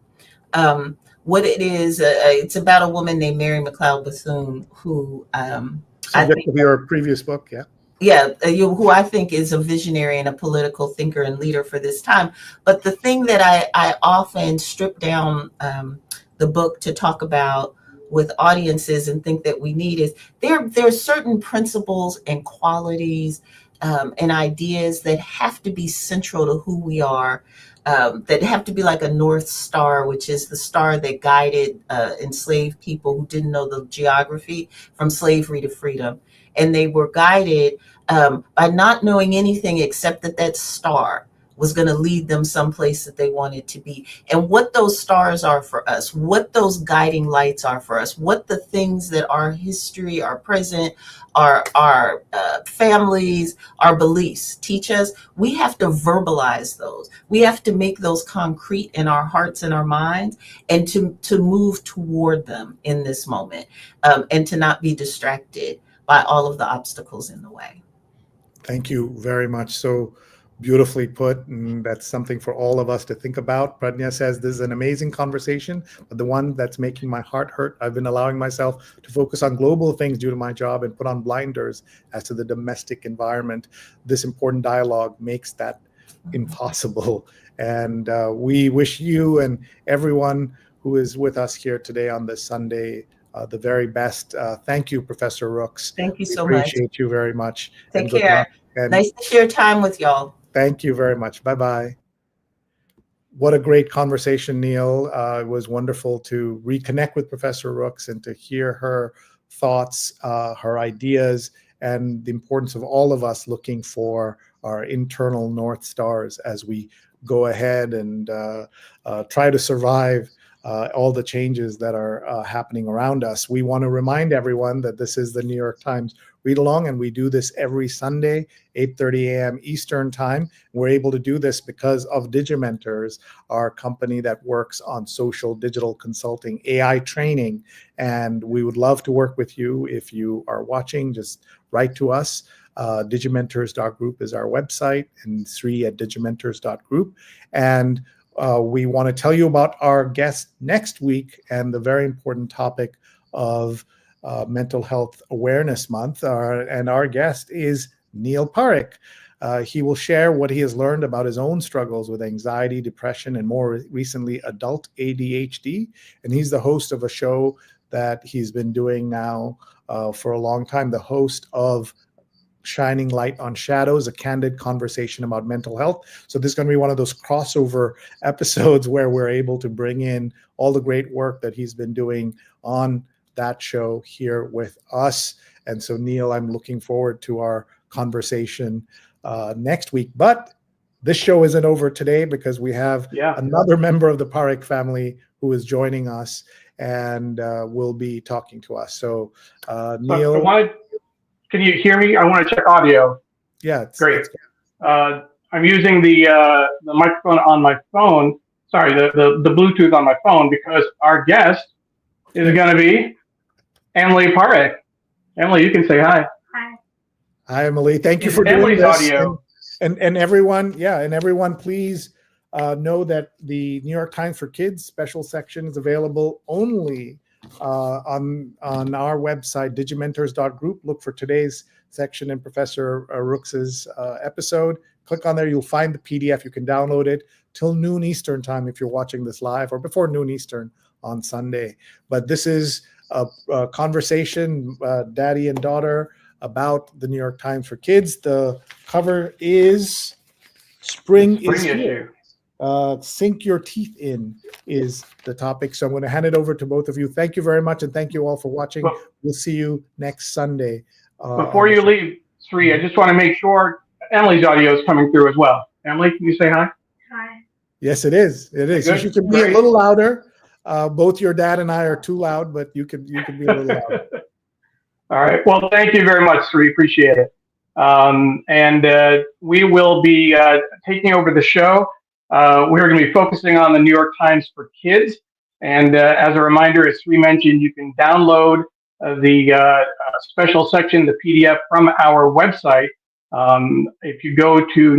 What it is, it's about a woman named Mary McLeod Bethune who I Subject think, of your previous book, yeah. yeah, who I think is a visionary and a political thinker and leader for this time. But the thing that I often strip down the book to talk about with audiences and think that we need is there are certain principles and qualities and ideas that have to be central to who we are, that have to be like a North Star, which is the star that guided enslaved people who didn't know the geography from slavery to freedom. And they were guided by not knowing anything except that that star was going to lead them someplace that they wanted to be. And what those stars are for us, what those guiding lights are for us, what the things that our history, our present, our families, our beliefs teach us, we have to verbalize those. We have to make those concrete in our hearts and our minds, and to move toward them in this moment, and to not be distracted by all of the obstacles in the way. Thank you very much. So beautifully put, and that's something for all of us to think about. Pradnya says this is an amazing conversation, but the one that's making my heart hurt. I've been allowing myself to focus on global things due to my job and put on blinders as to the domestic environment. This important dialogue makes that impossible. And we wish you and everyone who is with us here today on this Sunday the very best. Thank you, Professor Rooks. Thank you so much. Appreciate you very much. Take And good care. luck. And nice to share time with y'all. thank you very much. Bye-bye. What a great conversation, Neil. It was wonderful to reconnect with Professor Rooks and to hear her thoughts, her ideas, and the importance of all of us looking for our internal North Stars as we go ahead and try to survive all the changes that are happening around us. We want to remind everyone that this is the New York Times Read Along, and we do this every Sunday, 8:30 a.m. Eastern Time. We're able to do this because of Digimentors, our company that works on social digital consulting, AI training, and we would love to work with you. If you are watching, just write to us. Digimentors.group is our website, and Sri@digimentors.group. And we want to tell you about our guest next week and the very important topic of Mental Health Awareness Month. And our guest is Neil Parekh. He will share what he has learned about his own struggles with anxiety, depression, and more recently, adult ADHD. And he's the host of a show that he's been doing now for a long time, the host of Shining Light on Shadows, a candid conversation about mental health. So this is going to be one of those crossover episodes where we're able to bring in all the great work that he's been doing on that show here with us. And so, Neil, I'm looking forward to our conversation next week. But this show isn't over today because we have another member of the Parekh family who is joining us and will be talking to us. So, Neil. Can you hear me? I want to check audio. Yeah, great. I'm using the microphone on my phone. Sorry, the Bluetooth on my phone, because our guest is going to be Emily Parekh. Emily, you can say hi. Hi. Hi, Emily. Thank you for doing this. Audio. And everyone, please know that the New York Times for Kids special section is available only on our website, digimentors.group. Look for today's section in Professor Rooks's episode. Click on there. You'll find the PDF. You can download it till noon Eastern time if you're watching this live, or before noon Eastern on Sunday. But this is a conversation, daddy and daughter, about the New York Times for Kids. The cover is Spring is Here. Sink your teeth in is the topic. So I'm going to hand it over to both of you. Thank you very much, and thank you all for watching. We'll see you next Sunday. Before you leave, Sri, I just want to make sure Emily's audio is coming through as well. Emily, can you say hi? Hi. Yes, it is. It is. You can be a little louder. Both your dad and I are too loud, but you can be a little louder. All right. Well, thank you very much, Sri. Appreciate it. And we will be taking over the show. We're going to be focusing on the New York Times for Kids. And as a reminder, as Sri mentioned, you can download the special section, the PDF, from our website. If you go to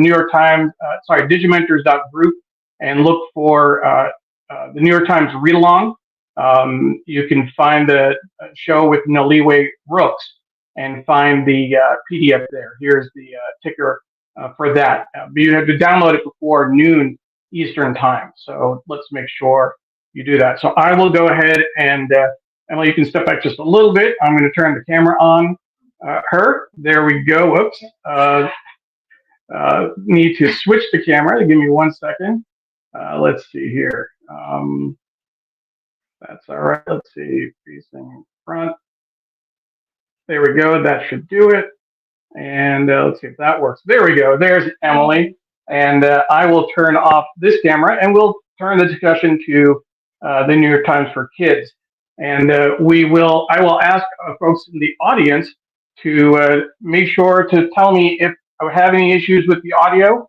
Digimentors.group and look for the New York Times Read Along. You can find the show with Noliwe Rooks and find the PDF there. Here's the ticker for that. But you have to download it before noon Eastern time. So let's make sure you do that. So I will go ahead and Emily, you can step back just a little bit. I'm going to turn the camera on her. There we go. Whoops. Need to switch the camera. Give me 1 second. Let's see here. That's all right. Let's see. Facing front. There we go. That should do it. And let's see if that works. There we go. There's Emily. And I will turn off this camera and we'll turn the discussion to the New York Times for Kids. And I will ask folks in the audience to make sure to tell me if I have any issues with the audio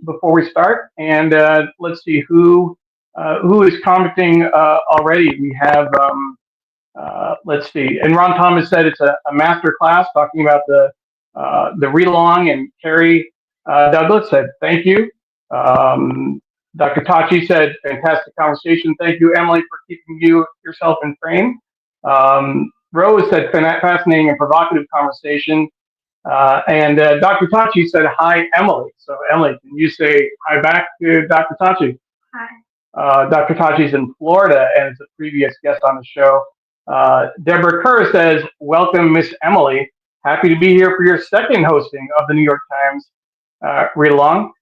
before we start. And let's see who is commenting already. We have, let's see, and Ron Thomas said it's a master class talking about the read along, and Carrie Douglas said, thank you. Dr. Tachi said, fantastic conversation. Thank you, Emily, for keeping yourself in frame. Rose said, fascinating and provocative conversation. And Dr. Tachi said, hi, Emily. So, Emily, can you say hi back to Dr. Tachi? Hi. Dr. Tachi's in Florida and is a previous guest on the show. Deborah Kerr says, welcome, Miss Emily. Happy to be here for your second hosting of the New York Times Read Along.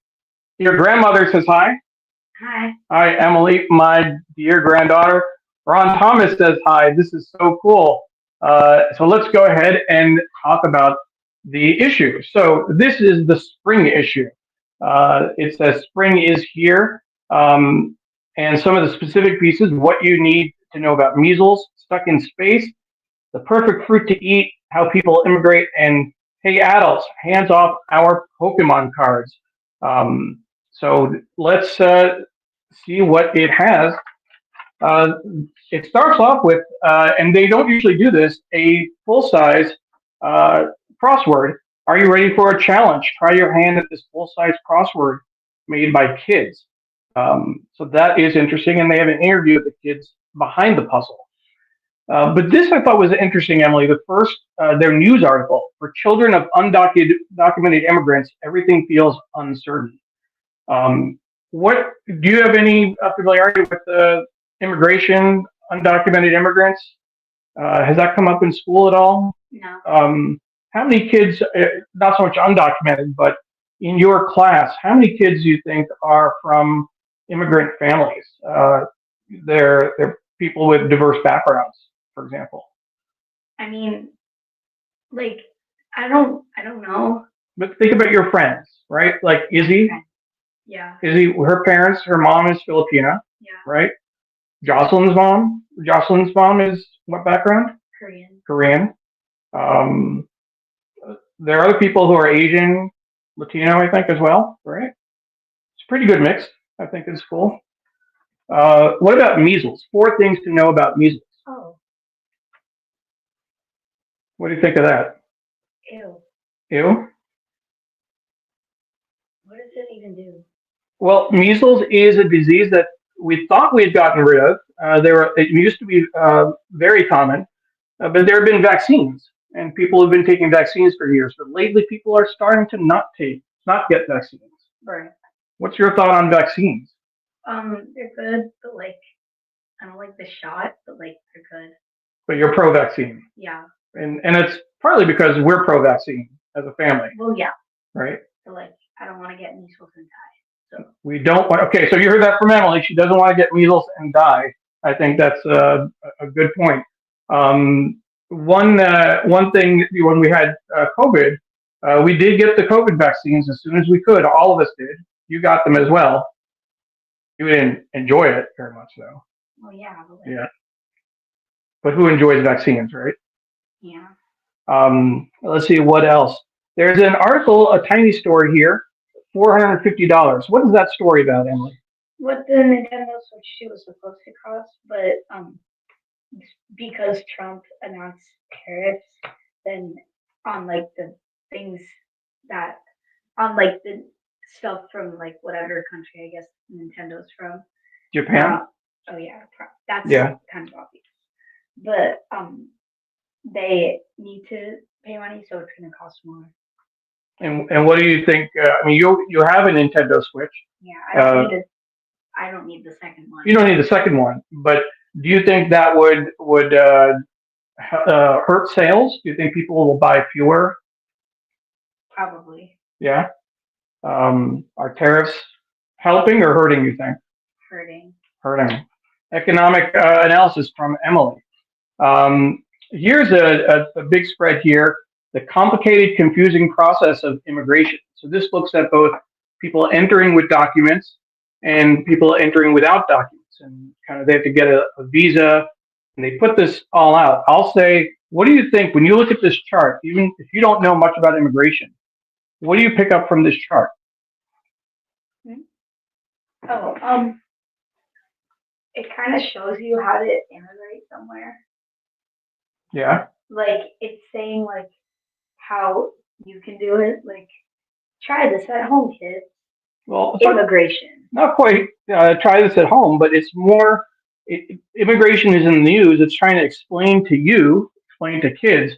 Your grandmother says hi. Hi. Hi, Emily, my dear granddaughter. Ron Thomas says hi. This is so cool. So let's go ahead and talk about the issue. So this is the spring issue. It says spring is here. And some of the specific pieces, what you need to know about measles, stuck in space, the perfect fruit to eat, how people immigrate, and hey, adults, hands off our Pokemon cards. So let's see what it has. It starts off with, and they don't usually do this, a full-size crossword. Are you ready for a challenge? Try your hand at this full-size crossword made by kids. So that is interesting, and they have an interview with the kids behind the puzzle. But this I thought was interesting, Emily. The first, their news article, for children of undocumented immigrants, everything feels uncertain. What do you have any familiarity with immigration, undocumented immigrants? Has that come up in school at all? No. How many kids, not so much undocumented, but in your class, how many kids do you think are from immigrant families? They're people with diverse backgrounds, for example. I mean, like, I don't know. But think about your friends, right? Like Izzy. Yeah. Izzy, her parents, her mom is Filipina, Yeah. right? Jocelyn's mom is what background? Korean. There are other people who are Asian, Latino, I think, as well, right? It's a pretty good mix, I think, in school. What about measles? 4 things to know about measles. Oh. What do you think of that? Ew. Ew? What does it even do? Well, measles is a disease that we thought we had gotten rid of. It used to be very common, but there have been vaccines, and people have been taking vaccines for years. But lately, people are starting to not get vaccines. Right. What's your thought on vaccines? They're good, but like, I don't like the shot, but like, they're good. But you're pro-vaccine. Yeah. And it's partly because we're pro-vaccine as a family. Well, yeah. Right? But like, I don't want to get measles and die. So. We don't want. Okay, so you heard that from Emily. She doesn't want to get measles and die. I think that's a good point. One thing, when we had COVID, we did get the COVID vaccines as soon as we could. All of us did. You got them as well. You didn't enjoy it very much, though. Well, yeah. But like, yeah. But who enjoys vaccines, right? Yeah. Let's see what else. There's an article, a tiny story here, $450. What is that story about, Emily? What the Nintendo Switch 2 was supposed to cost, but because Trump announced tariffs, then on like the things that on like the stuff from like whatever country I guess Nintendo's from. Japan? Oh yeah, that's Yeah. kind of obvious. But they need to pay money, so it's going to cost more. And what do you think? I mean, you have a Nintendo Switch. Yeah, I don't need the second one. You don't need the second one, but do you think that would hurt sales? Do you think people will buy fewer? Probably Yeah. Are tariffs helping or hurting, you think? hurting. Hurting. Economic analysis from Emily. Here's a big spread here. The complicated, confusing process of immigration. So this looks at both people entering with documents and people entering without documents. And kind of they have to get a visa, and they put this all out. I'll say, what do you think when you look at this chart, even if you don't know much about immigration, what do you pick up from this chart? Oh, it kind of shows you how to immigrate somewhere. Yeah. Like it's saying like how you can do it. Like try this at home, kids. Well, Immigration. not quite try this at home, but it's more, immigration is in the news. It's trying to explain to kids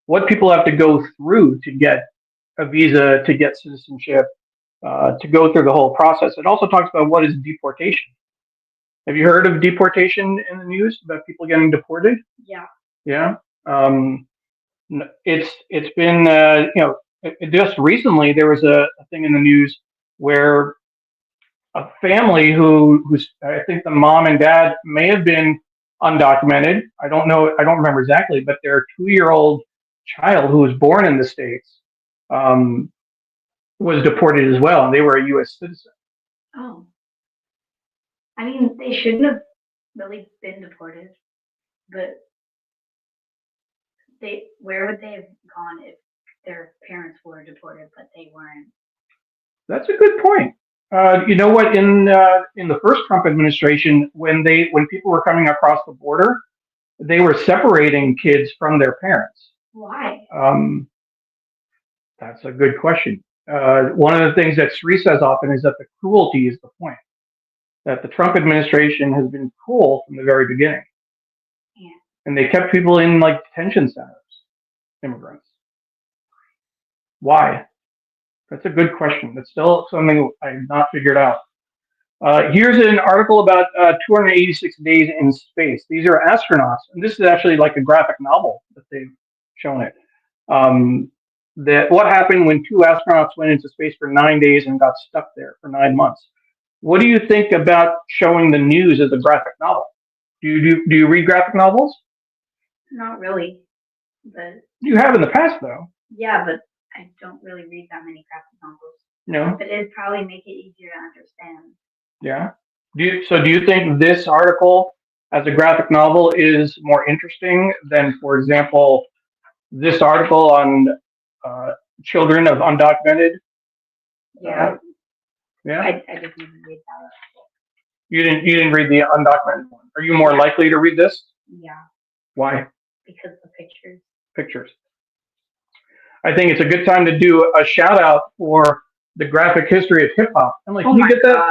what people have to go through to get a visa, to get citizenship, to go through the whole process. It also talks about what is deportation. Have you heard of deportation in the news about people getting deported? Yeah. Yeah. It's been just recently there was a thing in the news where a family who's I think the mom and dad may have been undocumented. I don't know. I don't remember exactly, but their 2-year-old child who was born in the States was deported as well, and they were a U.S. citizen. Oh. I mean, they shouldn't have really been deported, but where would they have gone if their parents were deported, but they weren't? That's a good point. You know what? In the first Trump administration, when people were coming across the border, they were separating kids from their parents. Why? That's a good question. One of the things that Sri says often is that the cruelty is the point. That the Trump administration has been cruel from the very beginning. Yeah. And they kept people in like detention centers, immigrants. Why? That's a good question. That's still something I've not figured out. Here's an article about 286 days in space. These are astronauts, and this is actually like a graphic novel that they've shown it. That what happened when 2 astronauts went into space for 9 days and got stuck there for 9 months. What do you think about showing the news as a graphic novel? Do you read graphic novels? Not really, but You have in the past, though. yeah, but I don't really read that many graphic novels. No. But it'd probably make it easier to understand. Yeah. Do you think this article as a graphic novel is more interesting than, for example, this article on children of undocumented? Yeah. Yeah. I didn't even read that. You didn't read the undocumented one. Are you more likely to read this? Yeah. Why? Because the pictures. Pictures. I think it's a good time to do a shout out for the graphic history of hip hop. I'm like, can you get that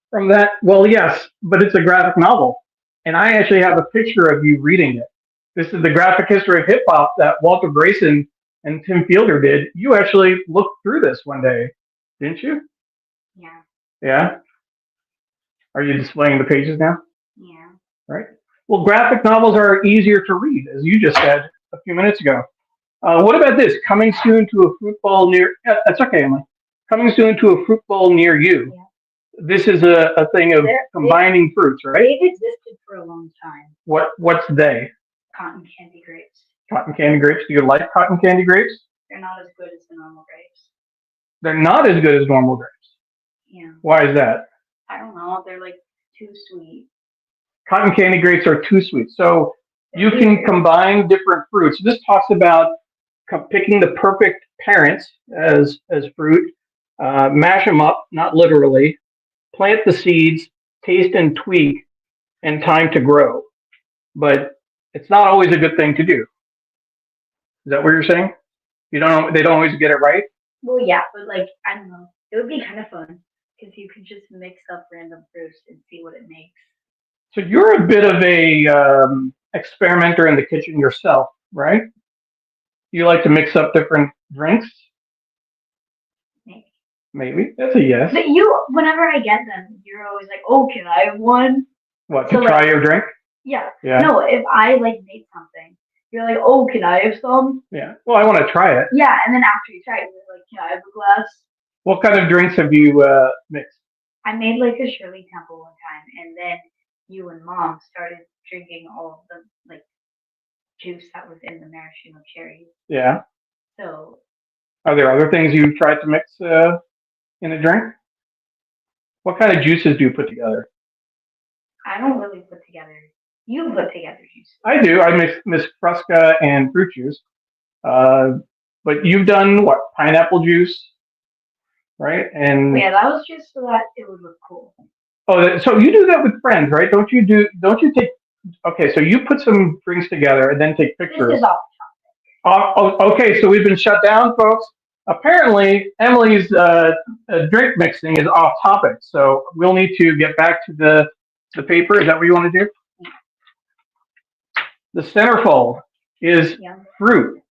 from that? Well, yes, but it's a graphic novel, and I actually have a picture of you reading it. This is the graphic history of hip hop that Walter Grayson and Tim Fielder did. You actually looked through this one day, didn't you? Yeah. Yeah. Are you displaying the pages now? Yeah. Right. Well, graphic novels are easier to read, as you just said a few minutes ago. What about this? Coming soon to a fruit bowl near. That's okay, Emily. Coming soon to a fruit bowl near you. Yeah. This is a thing of combining fruits, right? They've existed for a long time. What's they? Cotton candy grapes. Cotton candy grapes. Do you like cotton candy grapes? They're not as good as the normal grapes. They're not as good as normal grapes. Yeah. Why is that? I don't know. They're like too sweet. Cotton candy grapes are too sweet. So you can combine different fruits. This talks about picking the perfect parents as fruit, mash them up, not literally, plant the seeds, taste and tweak, and time to grow. But it's not always a good thing to do. Is that what you're saying? They don't always get it right? Well, yeah, but like, I don't know. It would be kind of fun because you could just mix up random fruits and see what it makes. So you're a bit of a experimenter in the kitchen yourself, right? You like to mix up different drinks? Maybe. Maybe. That's a yes. But whenever I get them, you're always like, "Oh, can I have one?" What, So, to try like, your drink? Yeah. Yeah. No, if I like made something, you're like, "Oh, can I have some?" Yeah. Well, I want to try it. Yeah, and then after you try it, you're like, "Can I have a glass?" What kind of drinks have you mixed? I made like a Shirley Temple one time, and then you and Mom started drinking all of the like juice that was in the maraschino cherries. Yeah. So Are there other things you've tried to mix in a drink? What kind of juices do you put together? I don't really put together. You put together juice. I do. I mix Fresca and fruit juice. But you've done what? Pineapple juice, right? And Yeah, that was just so that it would look cool. oh, so you do that with friends, right? Don't you take? Okay, so you put some drinks together and then take pictures. This is off. Okay, so we've been shut down, folks. Apparently, Emily's drink mixing is off topic, so we'll need to get back to the paper. Is that what you want to do? The centerfold is fruit.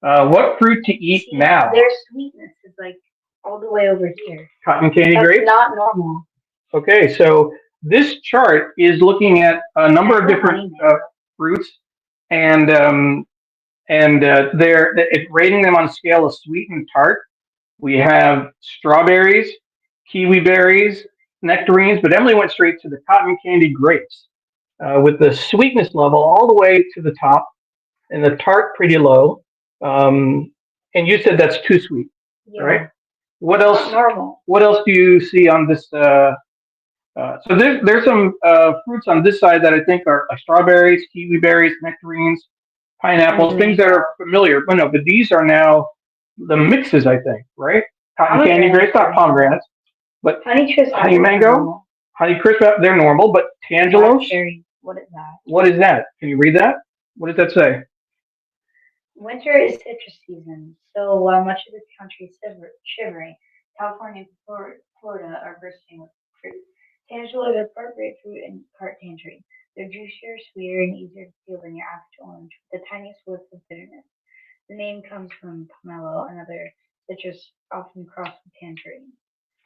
What fruit to eat now? Their sweetness is like all the way over here. Cotton candy grapes? Not normal. Okay, so this chart is looking at a number of different fruits, and it's rating them on a scale of sweet and tart. We have strawberries, kiwi berries, nectarines, but Emily went straight to the cotton candy grapes with the sweetness level all the way to the top, and the tart pretty low. And you said that's too sweet, right? What else? Not normal. What else do you see on this? So there's some fruits on this side that I think are strawberries, kiwi berries, nectarines, pineapples, things that are familiar. But no, but these are now the mixes, I think, right? Cotton candy grapes, not pomegranates, but honey mango, honey crisp, they're normal, but tangelos. What is that? What is that? Can you read that? What does that say? Winter is citrus season, so while much of the country is shivering, California and Florida are bursting with fruit. Tangelos are part grapefruit and part tangerine. They're juicier, sweeter, and easier to peel than your average orange, with the tiniest whiff of bitterness. The name comes from pomelo, another citrus often crossed with tangerine.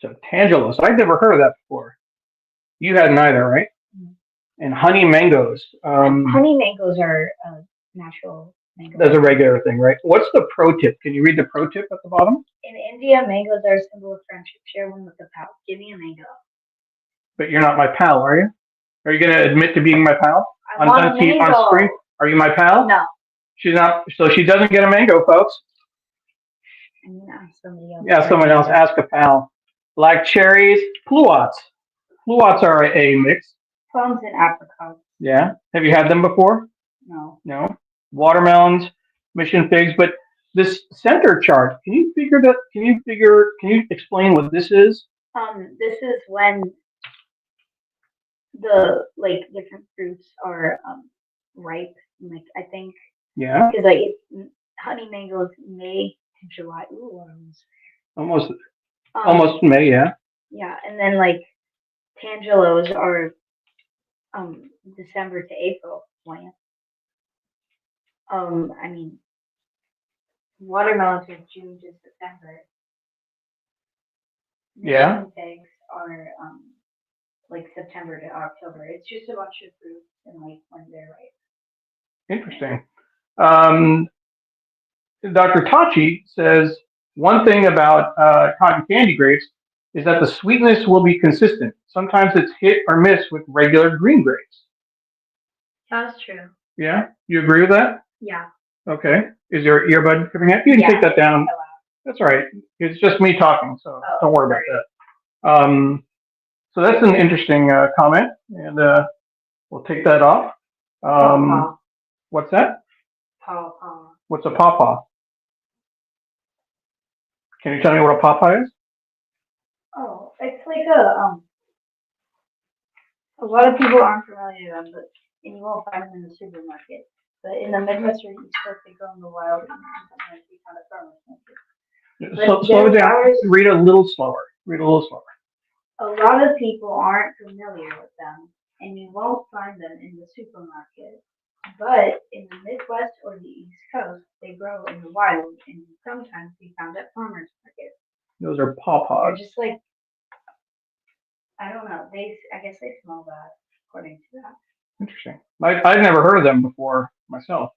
So tangelos, I've never heard of that before. You hadn't either, right? Mm-hmm. And honey mangoes. Honey mangoes are natural mangoes. That's a regular thing, right? What's the pro tip? Can you read the pro tip at the bottom? In India, mangoes are a symbol of friendship. Share one with a pal. Give me a mango. But you're not my pal, are you? Are you going to admit to being my pal on screen? Are you my pal? No. She's not. So she doesn't get a mango, folks. I'm gonna ask somebody else. Yeah, someone else. Ask a pal. Black cherries, pluots. Pluots are a mix. Plums and apricots. Yeah. Have you had them before? No. No. Watermelons, mission figs. But this center chart, can you explain what this is? This is when the different fruits are ripe. I think. Yeah. Because honey mangoes May to July. Ooh, almost May, yeah. Yeah, and then tangelos are December to April. Watermelons are June to September. Yeah. Figs are September to October. It's just a bunch of fruits and when they're ripe. Interesting. Dr. Tachi says one thing about cotton candy grapes is that the sweetness will be consistent. Sometimes it's hit or miss with regular green grapes. That's true. Yeah? You agree with that? Yeah. Okay. Is your earbud coming out? You can take that down. That's all right. It's just me talking, so don't worry about that. So that's an interesting comment, and we'll take that off. What's that? Pawpaw. What's a pawpaw? Can you tell me what a pawpaw is? Oh, it's a lot of people aren't familiar with them, and you won't find them in the supermarket. But in the Midwest or East Coast, they grow in the wild, and sometimes we find a farmer's market. Slow it down. Read a little slower. a lot of people aren't familiar with them, and you won't find them in the supermarket. But in the Midwest or the East Coast, they grow in the wild and sometimes be found at farmers markets. Those are They're pawpaws. just like, I don't know. I guess they smell bad, according to that. Interesting. I've never heard of them before myself.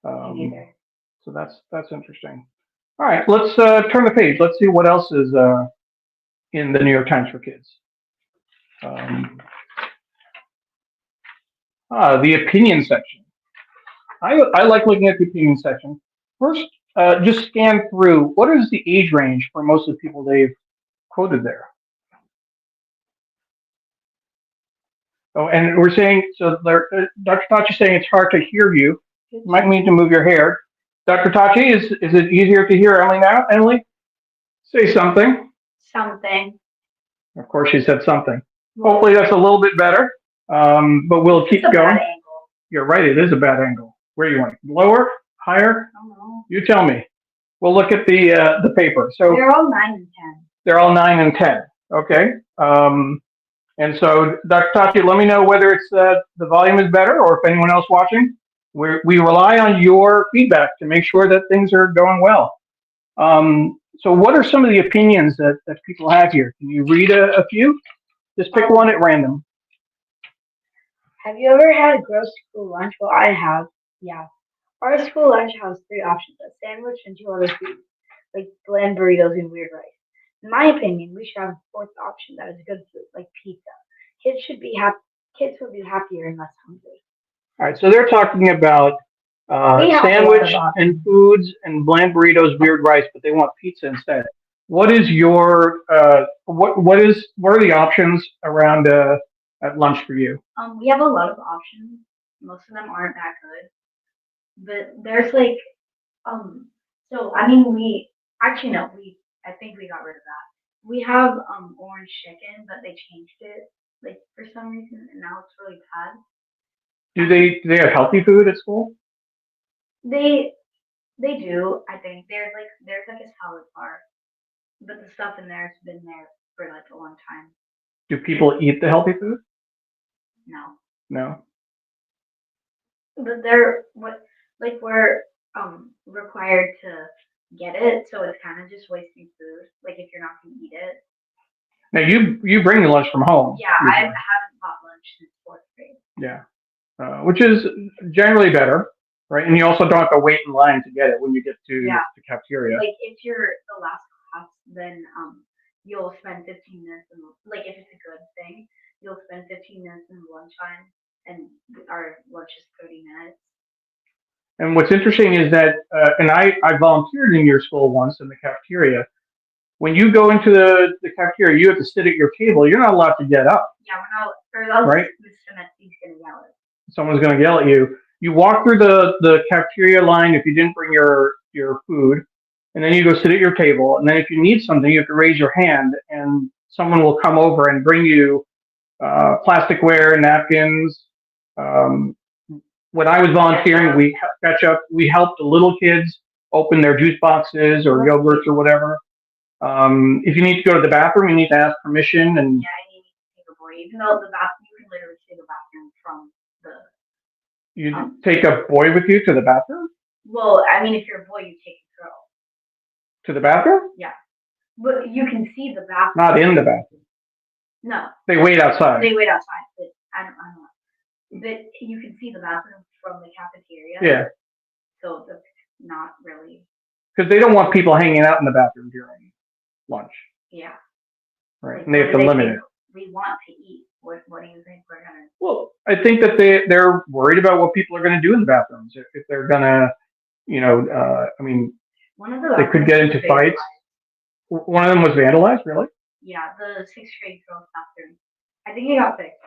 Me neither. So that's interesting. All right, let's turn the page. Let's see what else is in the New York Times for Kids. The opinion section. I like looking at the opinion section. First, just scan through. What is the age range for most of the people they've quoted there? Oh, and we're saying, so Dr. Tachi's saying it's hard to hear you. You might need to move your hair. Dr. Tachi, is it easier to hear Emily now? Emily, say something. Something. Of course, she said something. Hopefully that's a little bit better, but we'll keep It's a going. bad angle. You're right, it is a bad angle. Where do you want it? Lower? Higher? I don't know. You tell me. We'll look at the paper. So They're all 9 and 10. they're all 9 and 10. Okay. And so, Dr. Tachi, let me know whether it's the volume is better or if anyone else watching. We rely on your feedback to make sure that things are going well. So what are some of the opinions that people have here? Can you read a few? Just pick one at random. Have you ever had a gross school lunch? Well, I have. Yeah. Our school lunch has 3 options: a sandwich and 2 other foods, like bland burritos and weird rice. In my opinion, we should have a 4th option that is good food, like pizza. Kids should be happy. Kids will be happier and less hungry. All right, so they're talking about We have a lot sandwich of options. and foods and bland burritos, weird rice, but they want pizza instead. What is your what are the options around at lunch for you? We have a lot of options. Most of them aren't that good, but there's like So I mean, we actually no, I think we got rid of that. We have orange chicken, but they changed it like for some reason, and now it's really bad. Do they have healthy food at school? They they do. I think there's like a salad bar, but the stuff in there has been there for like a long time. Do people eat the healthy food? No, No. but they're what like we're required to get it, so it's kind of just wasting food. Like if you're not gonna eat it. Now you bring the lunch from home. Yeah, I usually. haven't bought lunch since 4th grade. Yeah, which is generally better, right? And you also don't have to wait in line to get it when you get to the cafeteria. Like if you're the last class, then you'll spend 15 minutes in like if it's a good thing, you'll spend 15 minutes in lunchtime, and our lunch is 30 minutes. And what's interesting is that, and I volunteered in your school once in the cafeteria. When you go into the cafeteria, you have to sit at your table. You're not allowed to get up. Yeah, we're not. Or else Right. He's gonna yell at us. Someone's going to yell at you. You walk through the cafeteria line if you didn't bring your food, and then you go sit at your table. And then if you need something, you have to raise your hand, and someone will come over and bring you plasticware, napkins. When I was volunteering, we helped the little kids open their juice boxes or yogurts or whatever. If you need to go to the bathroom, you need to ask permission. And yeah, I need to take a boy. Even though the bathroom, you can literally take a bathroom from the. You take a boy with you to the bathroom? Well, I mean, if you're a boy, you take a girl. To the bathroom? Yeah, but you can see the bathroom. Not in the bathroom. No. They wait outside. They wait outside, but I don't know. But you can see the bathroom from the cafeteria. Yeah. So that's not really. Because they don't want people hanging out in the bathroom during lunch. Yeah. Right. Like, And they have to limit it. We want to eat. What do you think we're gonna? Well, I think that they're worried about what people are going to do in the bathrooms. If they're going to, I mean, One of the they could get into fights. One of them was vandalized, really? Yeah, the 6th grade girls' bathroom. I think it got fixed,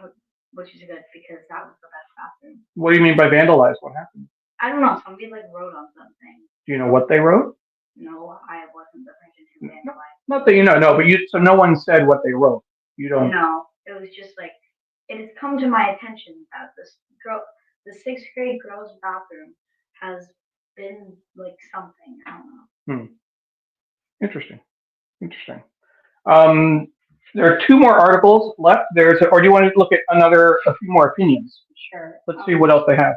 which is good because that was the best bathroom. What do you mean by vandalized? What happened? I don't know. Somebody like wrote on something. Do you know what they wrote? No, I wasn't the person who vandalized. Not that you know, no, but so no one said what they wrote. You don't. No, it was just like it has come to my attention that the 6th grade girls' bathroom has been like something. I don't know. Interesting. There are 2 more articles left. Or do you want to look at a few more opinions? Sure. Let's see what else they have.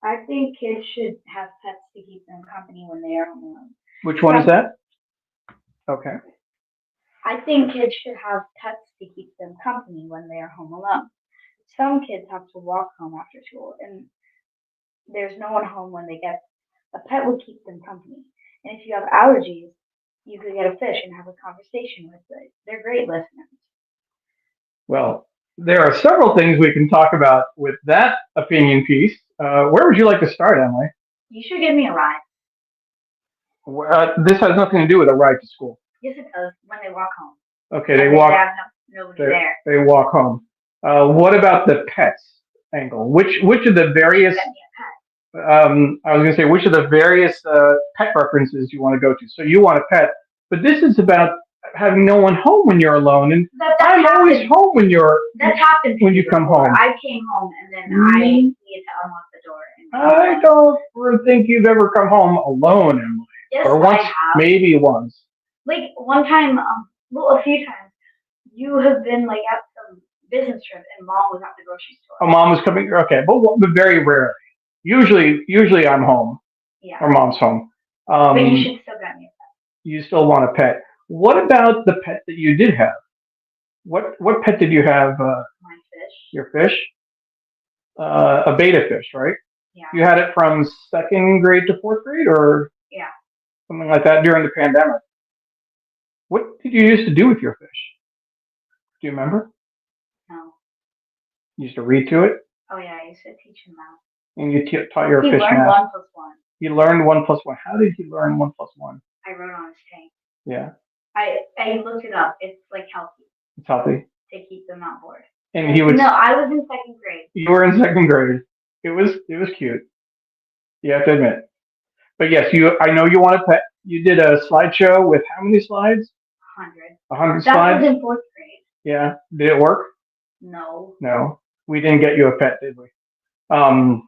I think kids should have pets to keep them company when they are home alone. Which one is that? Okay. I think kids should have pets to keep them company when they are home alone. Some kids have to walk home after school, and there's no one home when they get. A pet would keep them company. And if you have allergies, you could get a fish and have a conversation with it. They're great listeners. Well, there are several things we can talk about with that opinion piece. Where would you like to start, Emily? You should give me a ride. This has nothing to do with a ride to school. Yes, it does. When they walk home. Okay, And they They walk. have nobody there. They walk home. What about the pets angle? Which of the various? Get me a pet. I was going to say which of the various pet references you want to go to. So you want a pet, but this is about having no one home when you're alone, and I'm always home when That's happened to when me you come before. home. I came home and then I needed to unlock the door. I don't think you've ever come home alone, Emily. Yes, Or once, I have. maybe once. Like one time, a few times. You have been like at some business trip and mom was at the grocery store. Oh, mom was coming. Okay, but very rarely. Usually I'm home Yeah. or mom's home. But you should still get me a pet. You still want a pet. What about the pet that you did have? What pet did you have? My fish. Your fish? A beta fish, right? Yeah. You had it from 2nd grade to 4th grade, or Yeah. something like that during the pandemic. What did you used to do with your fish? Do you remember? No. You used to read to it, Oh yeah, I used to teach him math. and you taught your He fish learned math. 1 plus 1. You learned 1 plus 1. How did you learn 1 plus 1? I wrote on his tank. Yeah, I looked it up. It's like healthy it's healthy. to keep them not bored. And he would. No, I was in 2nd grade. You were in 2nd grade. It was cute. You have to admit. But yes, I know you want a pet. You did a slideshow with how many slides? 100. 100 That slides. was in 4th grade. Yeah. Did it work? No. No. We didn't get you a pet, did we? And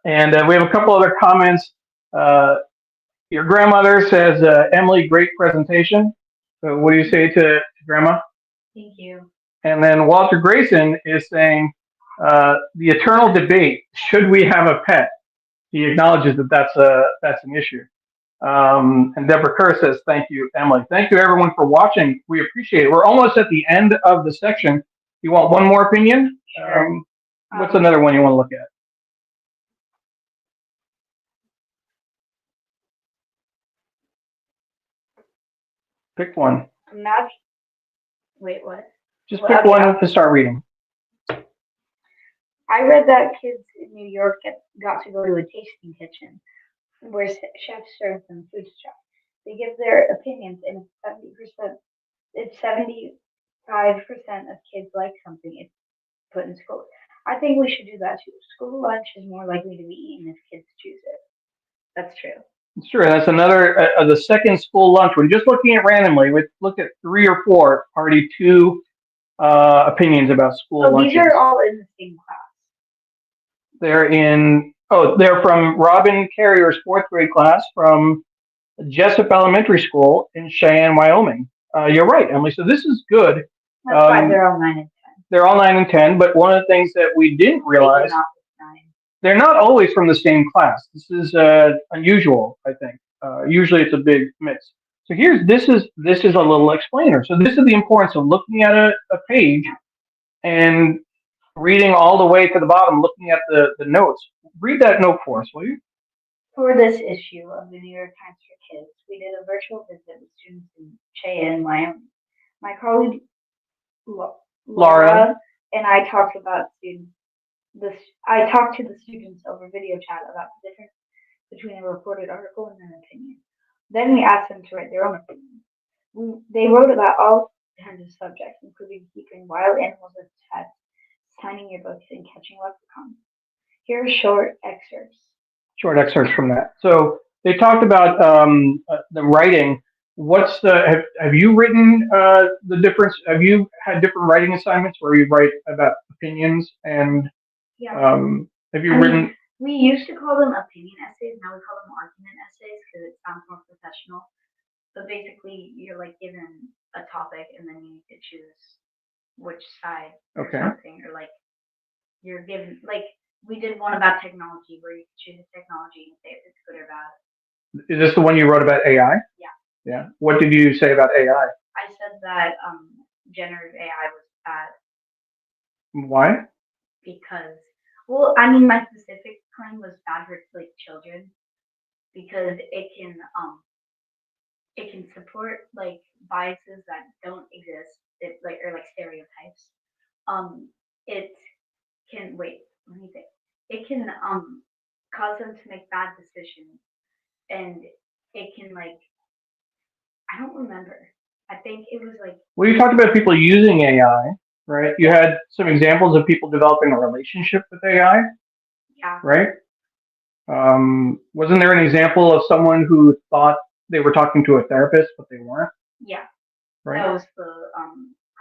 we have a couple other comments. Your grandmother says, Emily, great presentation. So what do you say to Grandma? Thank you. And then Walter Grayson is saying, the eternal debate, should we have a pet? He acknowledges that that's an issue. And Deborah Kerr says, thank you, Emily. Thank you, everyone, for watching. We appreciate it. We're almost at the end of the section. You want one more opinion? Sure. What's another one you want to look at? Pick one. Wait, what? Just pick one to start reading. I read that kids in New York got to go to a tasting kitchen where chefs serve them food stuff. They give their opinions, and it's 75% of kids like something it's put in school. I think we should do that too. School lunch is more likely to be eaten if kids choose it. That's true. It's true. That's another, the second school lunch. We're just looking at randomly. We looked at 3 or 4, already 2 opinions about school lunches. These are all in the same class. They're from Robin Carrier's 4th grade class from Jessup Elementary School in Cheyenne, Wyoming. You're right, Emily. So this is good. That's why they're all 9 and 10. They're all 9 and 10, but one of the things that we didn't realize, they're not always from the same class. This is unusual, I think. Usually it's a big mix. So this is a little explainer. So this is the importance of looking at a page and reading all the way to the bottom, looking at the notes. Read that note for us, will you? For this issue of the New York Times for Kids, we did a virtual visit with students in Cheyenne, Wyoming. My colleague Laura and I talked about I talked to the students over video chat about the difference between a reported article and an opinion. Then we asked them to write their own opinion. They wrote about all kinds of subjects, including keeping wild animals as pets, signing your books, and catching leprechauns. Here are short excerpts. Short excerpts from that. So they talked about the writing. Have you written the difference? Have you had different writing assignments where you write about opinions and have you written? We used to call them opinion essays. Now we call them argument essays because it sounds more professional. So basically, you're like given a topic, and then you need to choose which side or Okay. something, or like you're given like we did one about technology where you choose technology and say if it's good or bad. Is this the one you wrote about AI? Yeah. Yeah. What did you say about AI? I said that generative AI was bad Why? because, well, I mean, my specific claim was bad for like children because it can support like biases that don't exist, it like or like stereotypes. It can wait. Let me think. It can cause them to make bad decisions, and it can like I don't remember. I think it was like Well, you talked about people using AI, right? You had some examples of people developing a relationship with AI, yeah, right? Wasn't there an example of someone who thought they were talking to a therapist, but they weren't, yeah. right? That was the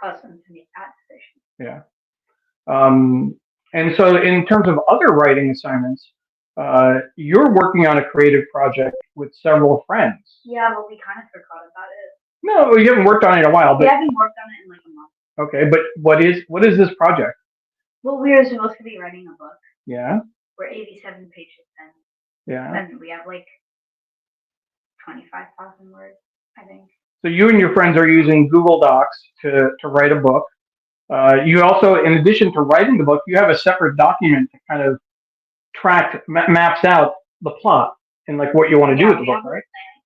cause them to make that decision. Yeah. And so in terms of other writing assignments, you're working on a creative project with several friends. Yeah, but we kind of forgot about it. No, you haven't worked on it in a while, We but haven't worked on it in like a month. okay, but what is this project? Well, we were supposed to be writing a book. Yeah, We're 87 pages in, yeah. and we have like 25,000 words, I think. So you and your friends are using Google Docs to write a book. You also, in addition to writing the book, you have a separate document that kind of maps out the plot and like what you want to do with the book, right?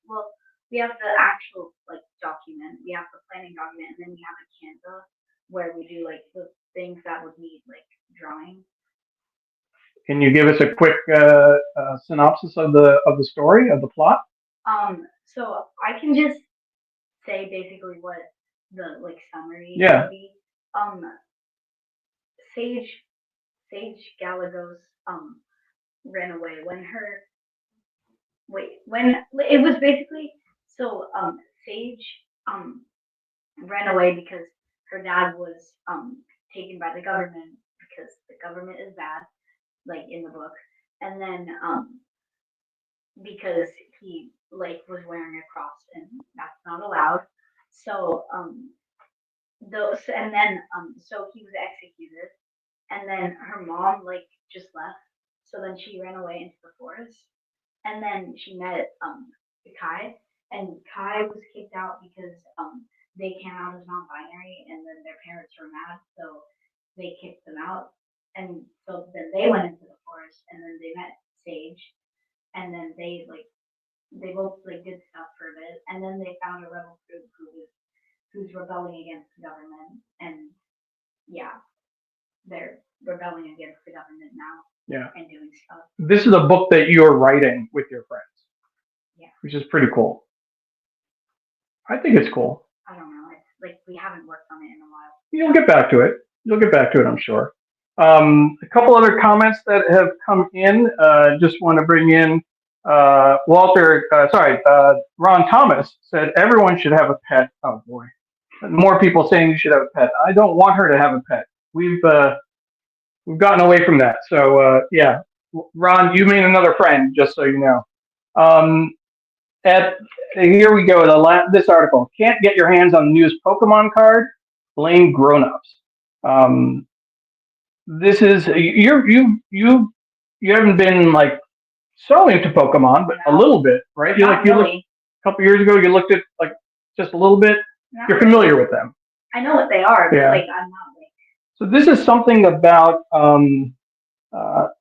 Well, we have the actual like document, we have the planning document, and then we have a Canva where we do like the things that would need like drawing. Can you give us a quick synopsis of the story of the plot? So I can just say basically what the like summary Yeah. would be. Sage Galagos ran away when it was basically so Sage ran away because her dad was taken by the government because the government is bad, like in the book, and then because he like was wearing a cross and that's not allowed. So so he was executed, and then her mom like just left. So then she ran away into the forest, and then she met Kai, and Kai was kicked out because they came out as non-binary, and then their parents were mad, so they kicked them out, and so then they went into the forest, and then they met Sage, and then they both like did stuff for a bit, and then they found a rebel group who's rebelling against the government, and yeah, they're rebelling against the government now. Yeah. And doing stuff. This is a book that you're writing with your friends. Yeah. Which is pretty cool. I think it's cool. I don't know. It's like we haven't worked on it in a while. You'll get back to it. I'm sure. A couple other comments that have come in. Just want to bring in Ron Thomas said everyone should have a pet. Oh boy. More people saying you should have a pet. I don't want her to have a pet. We've gotten away from that. So yeah, Ron, you mean another friend, just so you know. Here we go. This article: can't get your hands on the newest Pokemon card? Blame grown-ups. This is you haven't been like so into Pokemon, but a little bit, right? You Not looked really. a couple years ago. You looked at like just a little bit. You're familiar with them. I know what they are, but Yeah. like I'm not like. So this is something about.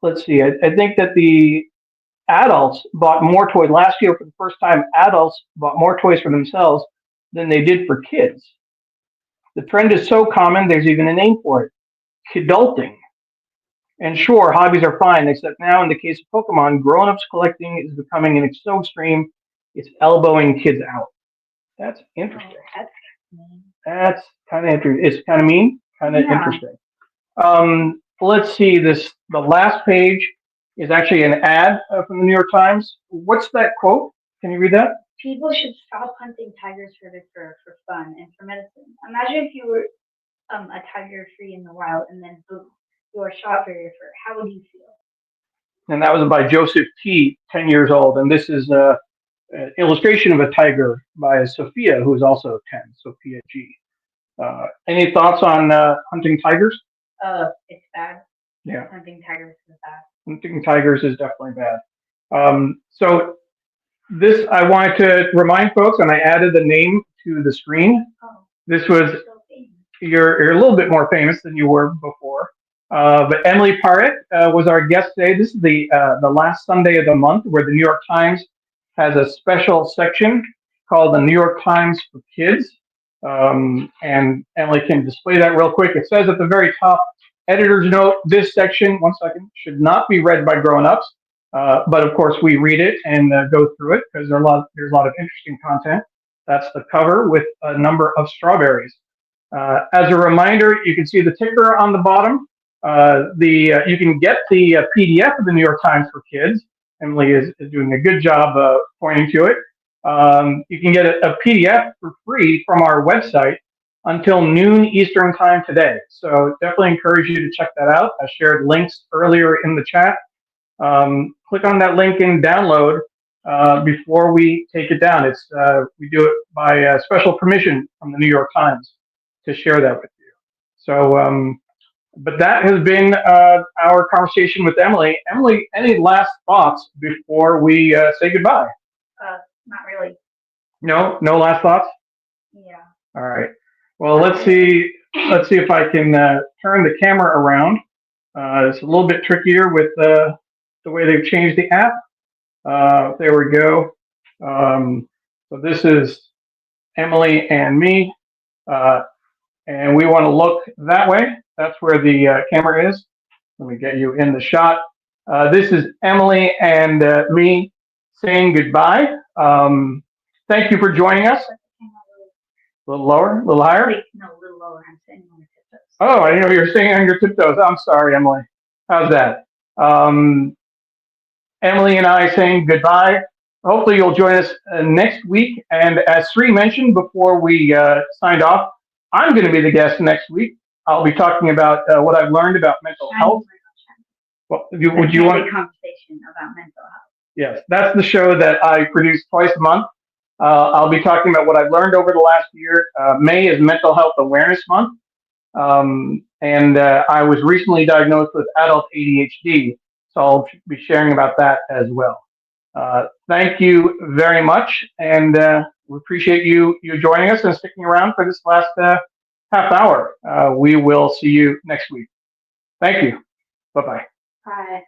Let's see. I think that the adults bought more toys last year for the first time. Adults bought more toys for themselves than they did for kids. The trend is so common, there's even a name for it: kidulting. And sure, hobbies are fine, except now in the case of Pokemon, grown-ups collecting is becoming so extreme, it's elbowing kids out. That's interesting. That's kind of interesting. It's kind of mean, kind of interesting. Let's see this. The last page is actually an ad from the New York Times. What's that quote? Can you read that? People should stop hunting tigers for fun and for medicine. Imagine if you were a tiger free in the wild, and then boom, you were shot for your fur. How would you feel? And that was by Joseph T., 10 years old. And this is an illustration of a tiger by Sophia, who is also 10, Sophia G. Any thoughts on hunting tigers? It's bad. Yeah. Hunting tigers is bad. Hunting tigers is definitely bad. So this, I wanted to remind folks, and I added the name to the screen. Oh, This was, so famous. you're a little bit more famous than you were before. But Emily Parekh was our guest today. This is the last Sunday of the month where the New York Times has a special section called the New York Times for Kids. And Emily can display that real quick. It says at the very top, editor's note, this section, one second, should not be read by grown-ups. But of course, we read it and go through it because there's a lot of interesting content. That's the cover with a number of strawberries. As a reminder, you can see the ticker on the bottom. You can get the PDF of the New York Times for Kids. Emily is doing a good job pointing to it. You can get a PDF for free from our website until noon Eastern time today. So definitely encourage you to check that out. I shared links earlier in the chat. Click on that link and download before we take it down. We do it by special permission from the New York Times to share that with you. So, but that has been our conversation with Emily. Emily, any last thoughts before we say goodbye? Not really. No last thoughts? Yeah. All right. Well, let's see if I can turn the camera around. It's a little bit trickier with the way they've changed the app. There we go. So this is Emily and me, and we want to look that way. That's where the camera is. Let me get you in the shot. This is Emily and me saying goodbye. Thank you for joining us. A little lower, a little higher? Wait, no, a little lower. I'm standing on my tiptoes. Oh, I didn't know you were sitting on your tiptoes. I'm sorry, Emily. How's that? Emily and I saying goodbye. Hopefully you'll join us next week. And as Sri mentioned before we signed off, I'm going to be the guest next week. I'll be talking about what I've learned about mental health. Well, would you want a conversation about mental health? Yes, that's the show that I produce twice a month. I'll be talking about what I've learned over the last year. May is Mental Health Awareness Month. And I was recently diagnosed with adult ADHD, so I'll be sharing about that as well. Thank you very much, and we appreciate you joining us and sticking around for this last half hour. We will see you next week. Thank you. Bye-bye. Bye.